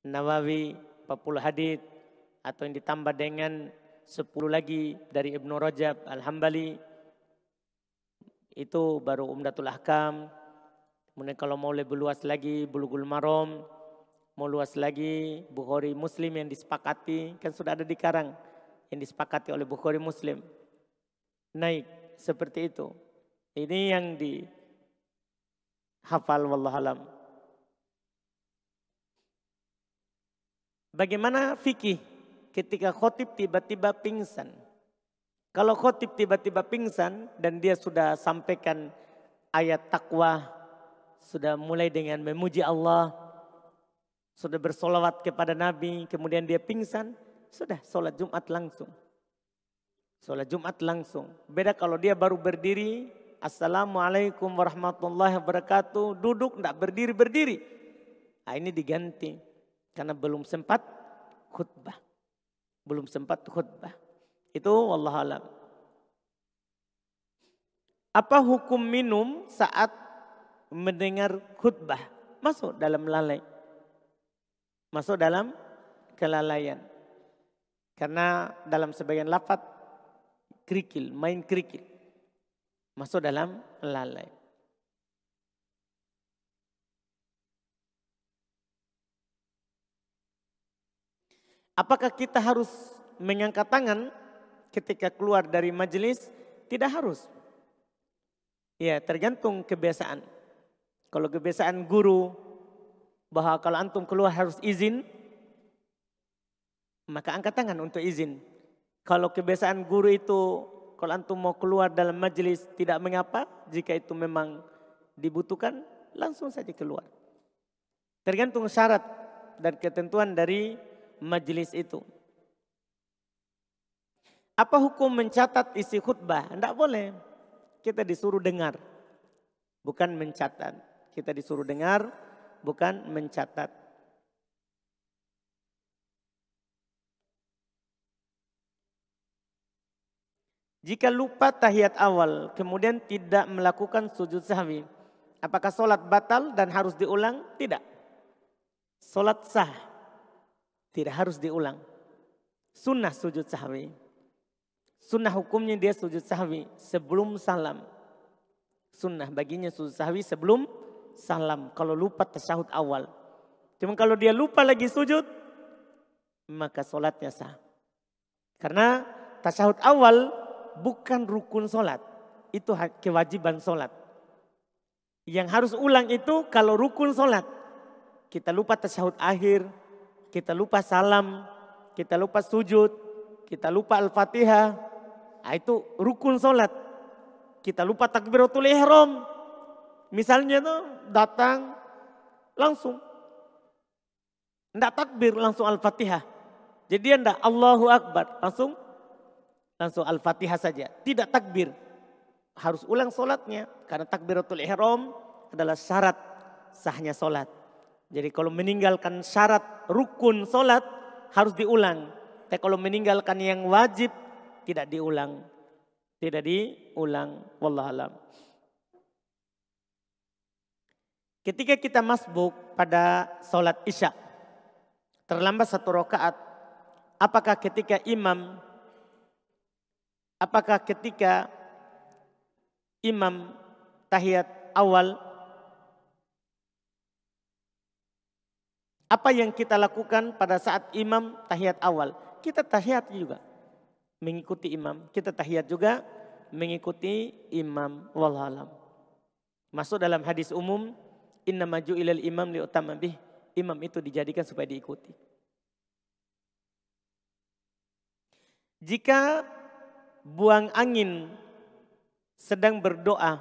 Nawawi, 40 hadis, atau yang ditambah dengan 10 lagi dari Ibnu Rajab Al-Hambali. Itu baru Umdatul Ahkam. Kemudian kalau mau lebih luas lagi, Bulughul Maram. Mau luas lagi, Bukhari Muslim yang disepakati, kan sudah ada di karang. Yang disepakati oleh Bukhari Muslim. Naik, seperti itu. Ini yang hafal wallahualam. Bagaimana fikih ketika khotib tiba-tiba pingsan? Kalau khotib tiba-tiba pingsan dan dia sudah sampaikan ayat takwa, sudah mulai dengan memuji Allah, sudah bersolawat kepada Nabi, kemudian dia pingsan, sudah sholat Jumat langsung. Sholat Jumat langsung. Beda kalau dia baru berdiri, Assalamualaikum warahmatullahi wabarakatuh. Duduk, tidak berdiri-berdiri. Nah, ini diganti. Karena belum sempat khutbah. Belum sempat khutbah. Itu wallahualam. Apa hukum minum saat mendengar khutbah? Masuk dalam lalai. Masuk dalam kelalaian. Karena dalam sebagian lafaz kerikil, main kerikil. Masuk dalam lalai. Apakah kita harus mengangkat tangan ketika keluar dari majelis? Tidak harus. Ya tergantung kebiasaan. Kalau kebiasaan guru bahwa kalau antum keluar harus izin, maka angkat tangan untuk izin. Kalau kebiasaan guru itu kalau antum mau keluar dalam majelis tidak mengapa, jika itu memang dibutuhkan langsung saja keluar. Tergantung syarat dan ketentuan dari majelis itu. Apa hukum mencatat isi khutbah? Tidak boleh. Kita disuruh dengar, bukan mencatat. Kita disuruh dengar, bukan mencatat. Jika lupa tahiyat awal, kemudian tidak melakukan sujud sahwi, apakah sholat batal dan harus diulang? Tidak. Sholat sah, tidak harus diulang. Sunnah sujud sahwi. Sunnah hukumnya dia sujud sahwi sebelum salam. Sunnah baginya sujud sahwi sebelum salam. Kalau lupa tasyahud awal. Cuma kalau dia lupa lagi sujud, maka sholatnya sah. Karena tasyahud awal bukan rukun sholat. Itu kewajiban sholat. Yang harus ulang itu kalau rukun sholat. Kita lupa tasyahud akhir, kita lupa salam, kita lupa sujud, kita lupa al-fatihah. Nah, itu rukun sholat. Kita lupa takbiratul ihram. Misalnya tuh datang langsung. Tidak takbir langsung al-fatihah. Jadi dia tidak Allahu Akbar. Langsung al-fatihah saja. Tidak takbir. Harus ulang sholatnya. Karena takbiratul ihram adalah syarat sahnya sholat. Jadi kalau meninggalkan syarat rukun sholat harus diulang. Tapi kalau meninggalkan yang wajib tidak diulang. Tidak diulang. Wallahualam. Ketika kita masbuk pada sholat isya. Terlambat 1 rakaat. Apakah ketika imam tahiyat awal, apa yang kita lakukan pada saat imam tahiyat awal? Kita tahiyat juga mengikuti imam. Kita tahiyat juga mengikuti imam. Wallahualam. Masuk dalam hadis umum, innama ju'ilal imam liutamma bih. Imam itu dijadikan supaya diikuti. Jika buang angin sedang berdoa,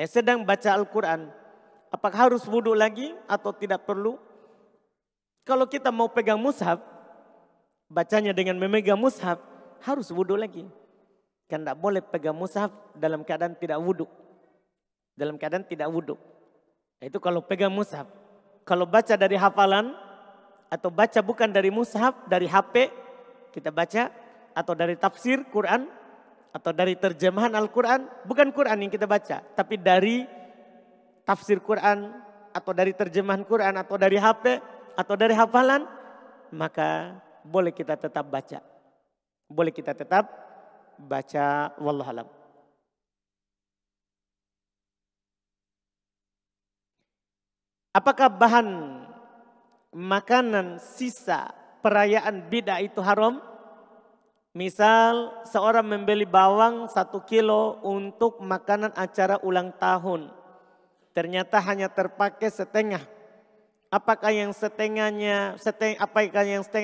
sedang baca Al-Quran, apakah harus wudhu lagi atau tidak perlu? Kalau kita mau pegang mushaf, bacanya dengan memegang mushaf, harus wudhu lagi. Kan tidak boleh pegang mushaf dalam keadaan tidak wudhu. Dalam keadaan tidak wudhu. Itu kalau pegang mushaf. Kalau baca dari hafalan, atau baca bukan dari mushaf, dari HP, kita baca, atau dari tafsir Quran, atau dari terjemahan Al-Quran, bukan Quran yang kita baca, tapi dari tafsir Quran, atau dari terjemahan Quran, atau dari HP, atau dari hafalan, maka boleh kita tetap baca. Boleh kita tetap baca, wallahualam. Apakah bahan makanan sisa perayaan bid'ah itu haram? Misal seorang membeli bawang 1 kilo untuk makanan acara ulang tahun. Ternyata hanya terpakai setengah. Apakah yang setengah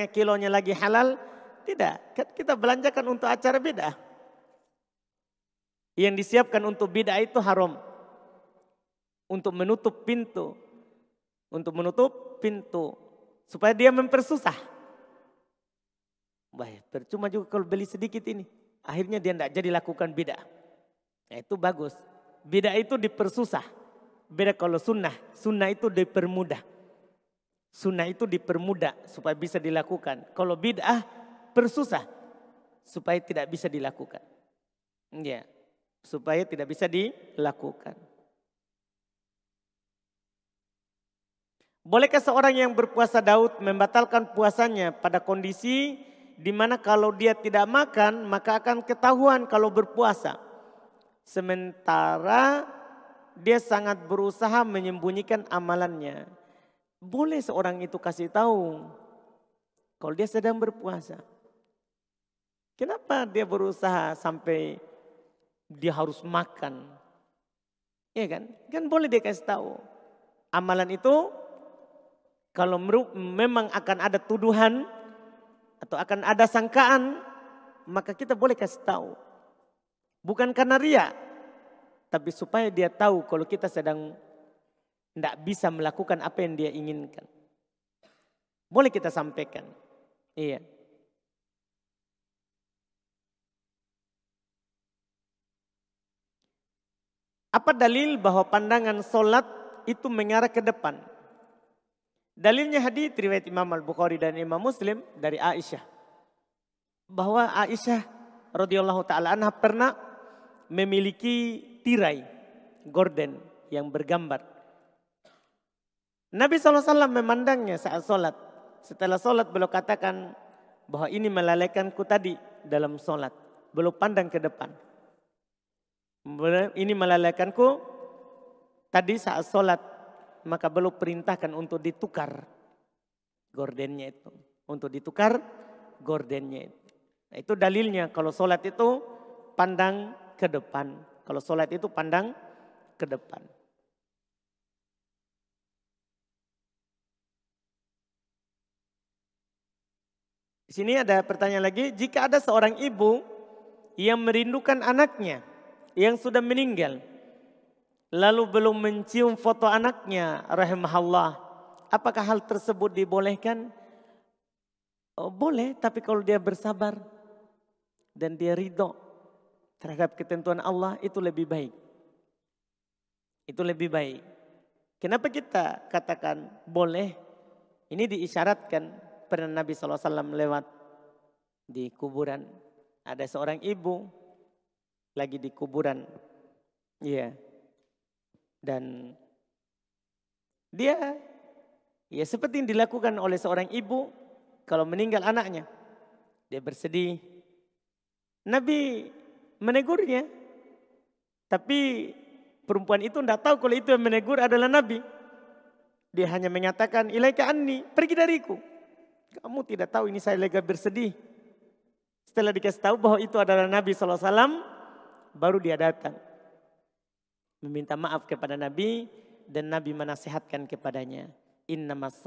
kilonya lagi halal? Tidak, kita belanjakan untuk acara bid'ah. Yang disiapkan untuk bid'ah itu haram. Untuk menutup pintu. Supaya dia mempersusah. Baik, percuma juga kalau beli sedikit ini. Akhirnya dia tidak jadi lakukan bid'ah. Nah, itu bagus. Bid'ah itu dipersusah. Beda kalau sunnah. Sunnah itu dipermudah. Sunnah itu dipermudah supaya bisa dilakukan. Kalau bid'ah persusah supaya tidak bisa dilakukan. Ya, supaya tidak bisa dilakukan. Bolehkah seorang yang berpuasa Daud membatalkan puasanya pada kondisi di mana kalau dia tidak makan maka akan ketahuan kalau berpuasa. Sementara dia sangat berusaha menyembunyikan amalannya. Boleh seorang itu kasih tahu kalau dia sedang berpuasa. Kenapa dia berusaha sampai dia harus makan? Iya kan? Kan boleh dia kasih tahu. Amalan itu kalau memang akan ada tuduhan atau akan ada sangkaan, maka kita boleh kasih tahu. Bukan karena ria, tapi supaya dia tahu kalau kita sedang tidak bisa melakukan apa yang dia inginkan. Boleh kita sampaikan. Iya. Apa dalil bahwa pandangan solat itu mengarah ke depan? Dalilnya hadits riwayat Imam Al-Bukhari dan Imam Muslim dari Aisyah. Bahwa Aisyah radhiyallahu taala anha pernah memiliki tirai gorden yang bergambar. Nabi SAW memandangnya saat solat. Setelah solat beliau katakan bahwa ini melalaikanku tadi dalam solat. Beliau pandang ke depan. Ini melalaikanku tadi saat solat. Maka beliau perintahkan untuk ditukar gordennya itu. Untuk ditukar gordennya itu. Nah, itu dalilnya kalau solat itu pandang ke depan. Kalau solat itu pandang ke depan. Di sini ada pertanyaan lagi. Jika ada seorang ibu yang merindukan anaknya yang sudah meninggal, lalu belum mencium foto anaknya, rahimahullah, apakah hal tersebut dibolehkan? Oh, boleh, tapi kalau dia bersabar dan dia ridho terhadap ketentuan Allah, itu lebih baik. Itu lebih baik. Kenapa kita katakan boleh? Ini diisyaratkan pernah Nabi SAW lewat di kuburan. Ada seorang ibu lagi di kuburan. Iya. Dan dia ya seperti yang dilakukan oleh seorang ibu kalau meninggal anaknya. Dia bersedih. Nabi menegurnya. Tapi perempuan itu tidak tahu kalau itu yang menegur adalah Nabi. Dia hanya mengatakan, ilaika anni, pergi dariku. Kamu tidak tahu ini saya lagi bersedih. Setelah dikasih tahu bahwa itu adalah Nabi SAW, baru dia datang. Meminta maaf kepada Nabi dan Nabi menasihatkan kepadanya. Innamas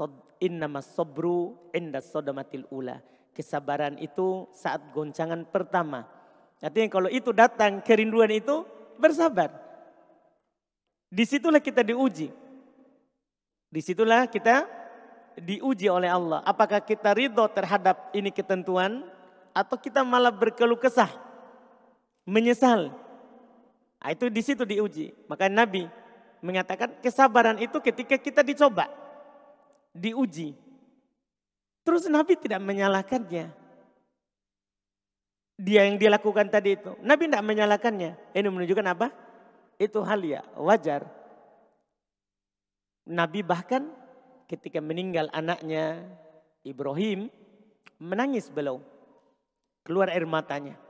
sabru inda sodamatil ula. Kesabaran itu saat goncangan pertama. Artinya kalau itu datang kerinduan itu bersabar. Disitulah kita diuji. Disitulah kita diuji oleh Allah. Apakah kita ridho terhadap ini ketentuan atau kita malah berkeluh kesah, menyesal. Nah, itu di situ diuji. Maka Nabi mengatakan kesabaran itu ketika kita dicoba, diuji. Terus Nabi tidak menyalahkannya. Dia yang dilakukan tadi itu. Nabi tidak menyalahkannya. Ini menunjukkan apa? Itu hal ya wajar. Nabi bahkan ketika meninggal anaknya Ibrahim menangis beliau. Keluar air matanya.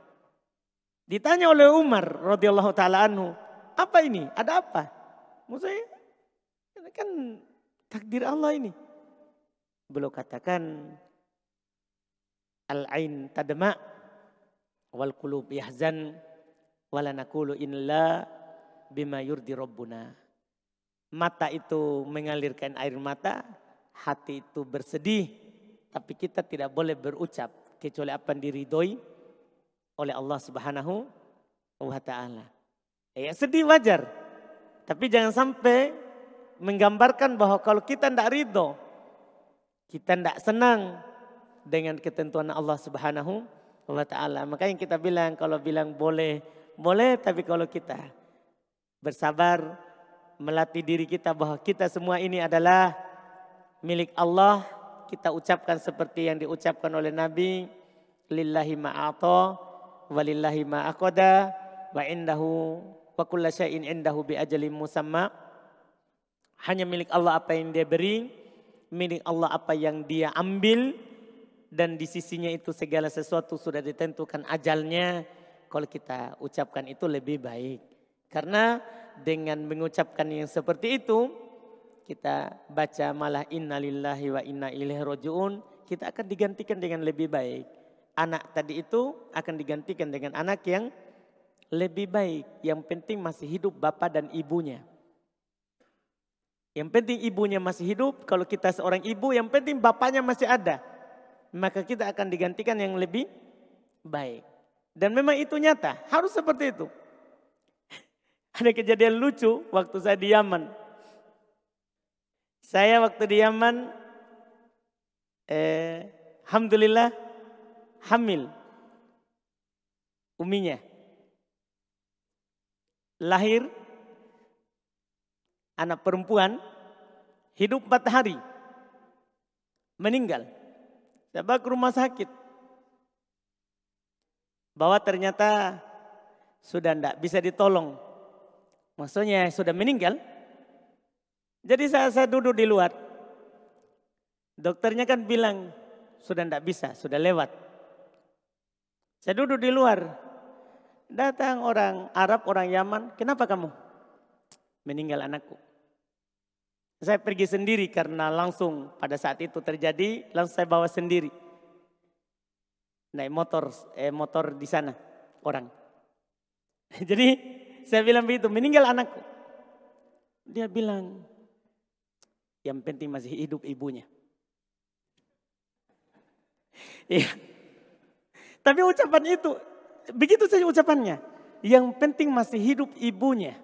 Ditanya oleh Umar radhiyallahu taala anhu, apa ini? Ada apa? Maksudnya kan takdir Allah ini. Beliau katakan al-ain tadma wal qulub yahzan wala naqulu illa bima yurdi rabbuna. Mata itu mengalirkan air mata, hati itu bersedih, tapi kita tidak boleh berucap kecuali apa yang diridhoi oleh Allah Subhanahu wa taala. Ya sedih wajar, tapi jangan sampai menggambarkan bahwa kalau kita tidak ridho, kita tidak senang dengan ketentuan Allah Subhanahu wa taala. Makanya kita bilang kalau bilang boleh, boleh, tapi kalau kita bersabar, melatih diri kita bahwa kita semua ini adalah milik Allah. Kita ucapkan seperti yang diucapkan oleh Nabi, lillahi ma'ata walillahi ma'aqada wa indahu wa kulla syai'in indahu bi ajalin musamma. Hanya milik Allah apa yang dia beri, milik Allah apa yang dia ambil, dan di sisinya itu segala sesuatu sudah ditentukan ajalnya. Kalau kita ucapkan itu lebih baik. Karena dengan mengucapkan yang seperti itu, kita baca malah innalillahi wa inna ilaihi rajiun, kita akan digantikan dengan lebih baik. Anak tadi itu akan digantikan dengan anak yang lebih baik. Yang penting masih hidup bapak dan ibunya. Yang penting ibunya masih hidup. Kalau kita seorang ibu, yang penting bapaknya masih ada. Maka kita akan digantikan yang lebih baik. Dan memang itu nyata, harus seperti itu. Ada kejadian lucu waktu saya di Yaman. Saya waktu di Yaman Alhamdulillah hamil uminya. Lahir anak perempuan, hidup 4 hari, meninggal. Saya bawa ke rumah sakit. Bahwa ternyata sudah tidak bisa ditolong. Maksudnya sudah meninggal. Jadi saya duduk di luar. Dokternya kan bilang sudah tidak bisa, sudah lewat. Saya duduk di luar. Datang orang Arab, orang Yaman, kenapa kamu? Meninggal anakku. Saya pergi sendiri karena langsung pada saat itu terjadi, langsung saya bawa sendiri. Naik motor di sana orang. Jadi saya bilang begitu, meninggal anakku. Dia bilang, yang penting masih hidup ibunya. Iya. Tapi ucapan itu, begitu saja ucapannya. Yang penting masih hidup ibunya.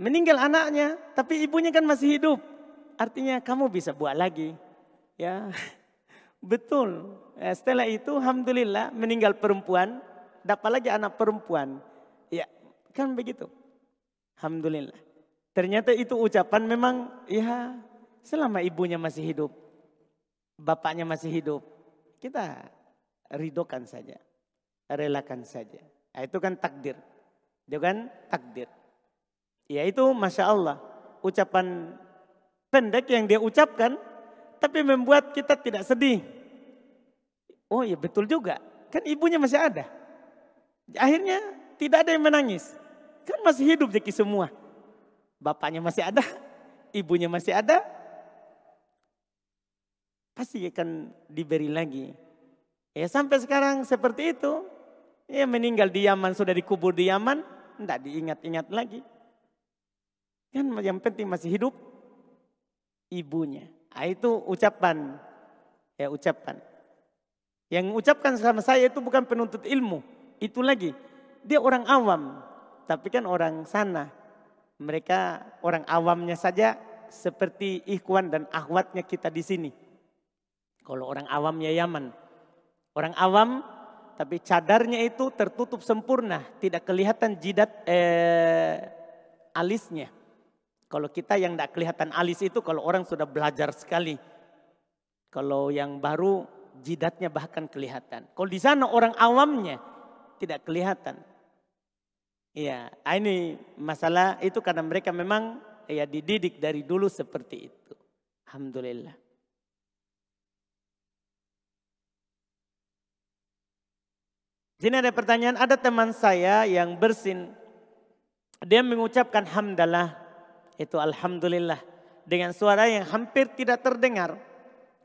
Meninggal anaknya, tapi ibunya kan masih hidup. Artinya kamu bisa buat lagi. Ya, betul. Setelah itu alhamdulillah meninggal perempuan, dapat lagi anak perempuan. Ya, kan begitu. Alhamdulillah. Ternyata itu ucapan memang ya selama ibunya masih hidup, bapaknya masih hidup, kita ridokan saja. Relakan saja. Nah, itu kan takdir. Itu kan takdir. Ya itu Masya Allah. Ucapan pendek yang dia ucapkan. Tapi membuat kita tidak sedih. Oh ya betul juga. Kan ibunya masih ada. Akhirnya tidak ada yang menangis. Kan masih hidup jadi semua. Bapaknya masih ada. Ibunya masih ada. Pasti akan diberi lagi. Ya sampai sekarang seperti itu. Ya meninggal di Yaman, sudah dikubur di Yaman, tidak diingat-ingat lagi. Kan yang penting masih hidup ibunya. Nah, itu ucapan. Ya ucapan. Yang ucapkan sama saya itu bukan penuntut ilmu. Itu lagi. Dia orang awam. Tapi kan orang sana. Mereka orang awamnya saja seperti ikhwan dan akhwatnya kita di sini. Kalau orang awamnya Yaman. Orang awam tapi cadarnya itu tertutup sempurna. Tidak kelihatan jidat alisnya. Kalau kita yang tidak kelihatan alis itu kalau orang sudah belajar sekali. Kalau yang baru jidatnya bahkan kelihatan. Kalau di sana orang awamnya tidak kelihatan. Iya, ini masalah itu karena mereka memang ya dididik dari dulu seperti itu. Alhamdulillah. Sini ada pertanyaan, ada teman saya yang bersin. Dia mengucapkan hamdalah, itu alhamdulillah. Dengan suara yang hampir tidak terdengar.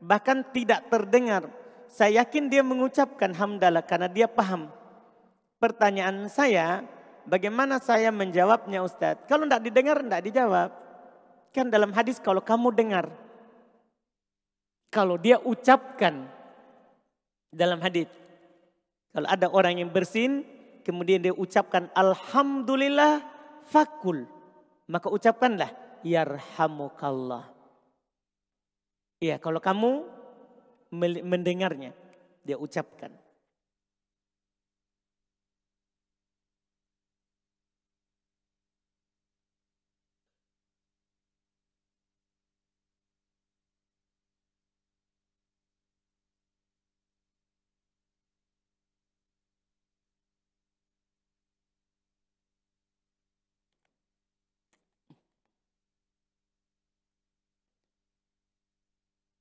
Bahkan tidak terdengar. Saya yakin dia mengucapkan hamdalah karena dia paham. Pertanyaan saya, bagaimana saya menjawabnya Ustadz? Kalau tidak didengar, tidak dijawab. Kan dalam hadis kalau kamu dengar. Kalau dia ucapkan dalam hadis. Kalau ada orang yang bersin, kemudian dia ucapkan alhamdulillah fakul. Maka ucapkanlah yarhamukallah. Iya, kalau kamu mendengarnya, dia ucapkan.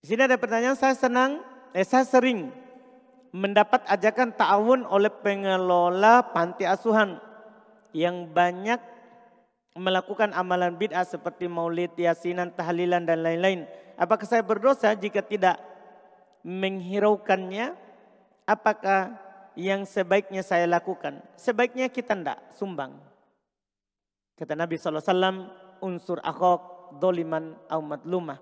Di sini ada pertanyaan, saya sering mendapat ajakan ta'awun oleh pengelola panti asuhan yang banyak melakukan amalan bid'ah seperti maulid, yasinan, tahlilan dan lain-lain. Apakah saya berdosa jika tidak menghiraukannya? Apakah yang sebaiknya saya lakukan? Sebaiknya kita tidak sumbang. Kata Nabi SAW, unsur akhok doliman au madlumah.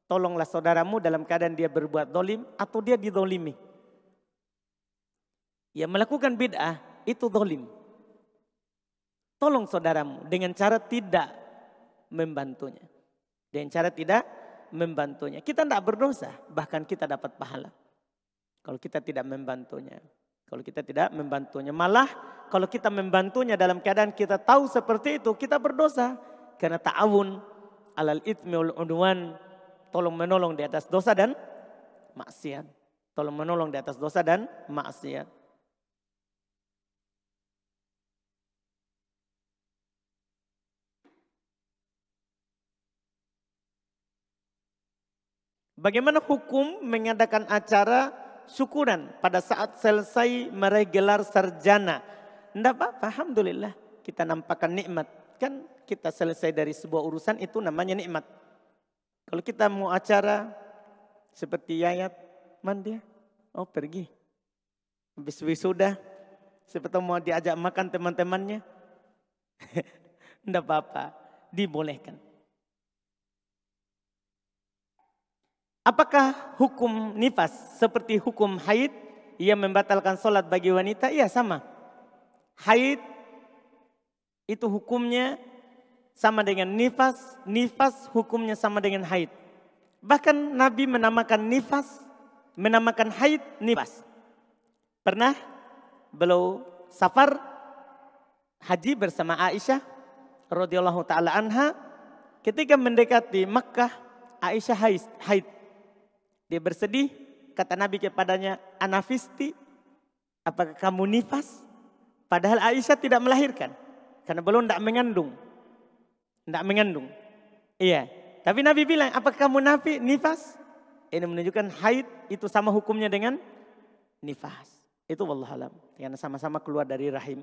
Tolonglah saudaramu dalam keadaan dia berbuat dolim atau dia didolimi. Ya melakukan bid'ah itu dolim. Tolong saudaramu dengan cara tidak membantunya. Dengan cara tidak membantunya. Kita tidak berdosa, bahkan kita dapat pahala. Kalau kita tidak membantunya. Kalau kita tidak membantunya. Malah kalau kita membantunya dalam keadaan kita tahu seperti itu, kita berdosa. Karena ta'awun alal itsmi wal udwan, tolong menolong di atas dosa dan maksiat. Tolong menolong di atas dosa dan maksiat. Bagaimana hukum mengadakan acara syukuran pada saat selesai meraih gelar sarjana? Tidak apa-apa, alhamdulillah. Kita nampakkan nikmat. Kan kita selesai dari sebuah urusan itu namanya nikmat. Kalau kita mau acara seperti Yayat, mana dia? Oh pergi. Habis wisuda, seperti mau diajak makan teman-temannya. Tidak apa-apa, dibolehkan. Apakah hukum nifas seperti hukum haid yang membatalkan sholat bagi wanita? Iya sama. Haid itu hukumnya sama dengan nifas. Nifas hukumnya sama dengan haid. Bahkan Nabi menamakan nifas, menamakan haid nifas. Pernah beliau safar haji bersama Aisyah radhiyallahu taala anha. Ketika mendekati Makkah, Aisyah haid. Dia bersedih, kata Nabi kepadanya, anafisti, apakah kamu nifas? Padahal Aisyah tidak melahirkan, karena belum tidak mengandung. Tidak mengandung. Iya, tapi Nabi bilang, apakah kamu nifas? Ini menunjukkan haid itu sama hukumnya dengan nifas. Itu wallahualam, karena sama-sama keluar dari rahim.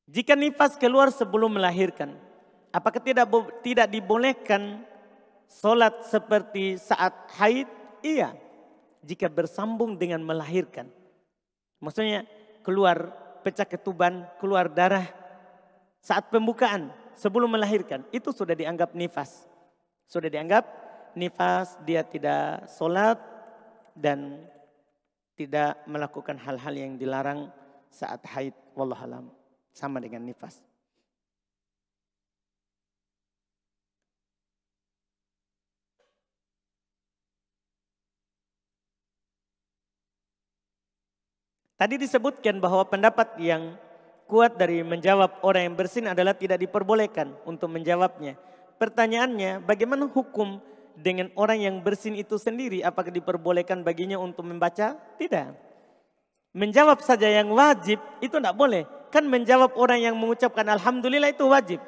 Jika nifas keluar sebelum melahirkan, apakah tidak dibolehkan sholat seperti saat haid? Iya, jika bersambung dengan melahirkan. Maksudnya keluar pecah ketuban, keluar darah saat pembukaan sebelum melahirkan. Itu sudah dianggap nifas. Sudah dianggap nifas, dia tidak sholat dan tidak melakukan hal-hal yang dilarang saat haid. Wallahualam, sama dengan nifas. Tadi disebutkan bahwa pendapat yang kuat dari menjawab orang yang bersin adalah tidak diperbolehkan untuk menjawabnya. Pertanyaannya, bagaimana hukum dengan orang yang bersin itu sendiri? Apakah diperbolehkan baginya untuk membaca? Tidak. Menjawab saja yang wajib itu tidak boleh. Kan menjawab orang yang mengucapkan alhamdulillah itu wajib.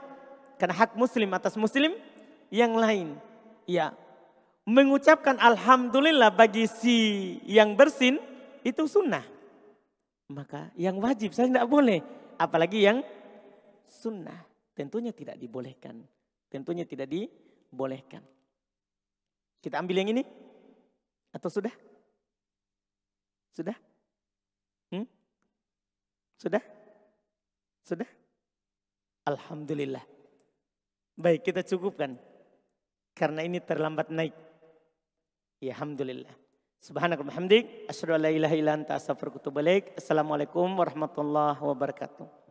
Karena hak muslim atas muslim yang lain. Ya, mengucapkan alhamdulillah bagi si yang bersin itu sunnah. Maka yang wajib saya tidak boleh. Apalagi yang sunnah. Tentunya tidak dibolehkan. Tentunya tidak dibolehkan. Kita ambil yang ini? Atau sudah? Sudah? Sudah? Sudah? Alhamdulillah. Baik, kita cukupkan. Karena ini terlambat naik. Ya, alhamdulillah. Subhanakallahumma hamdik, asyhadu an la ilaha illa anta astaghfiruka wa atubu ilaik. Assalamualaikum warahmatullahi wabarakatuh.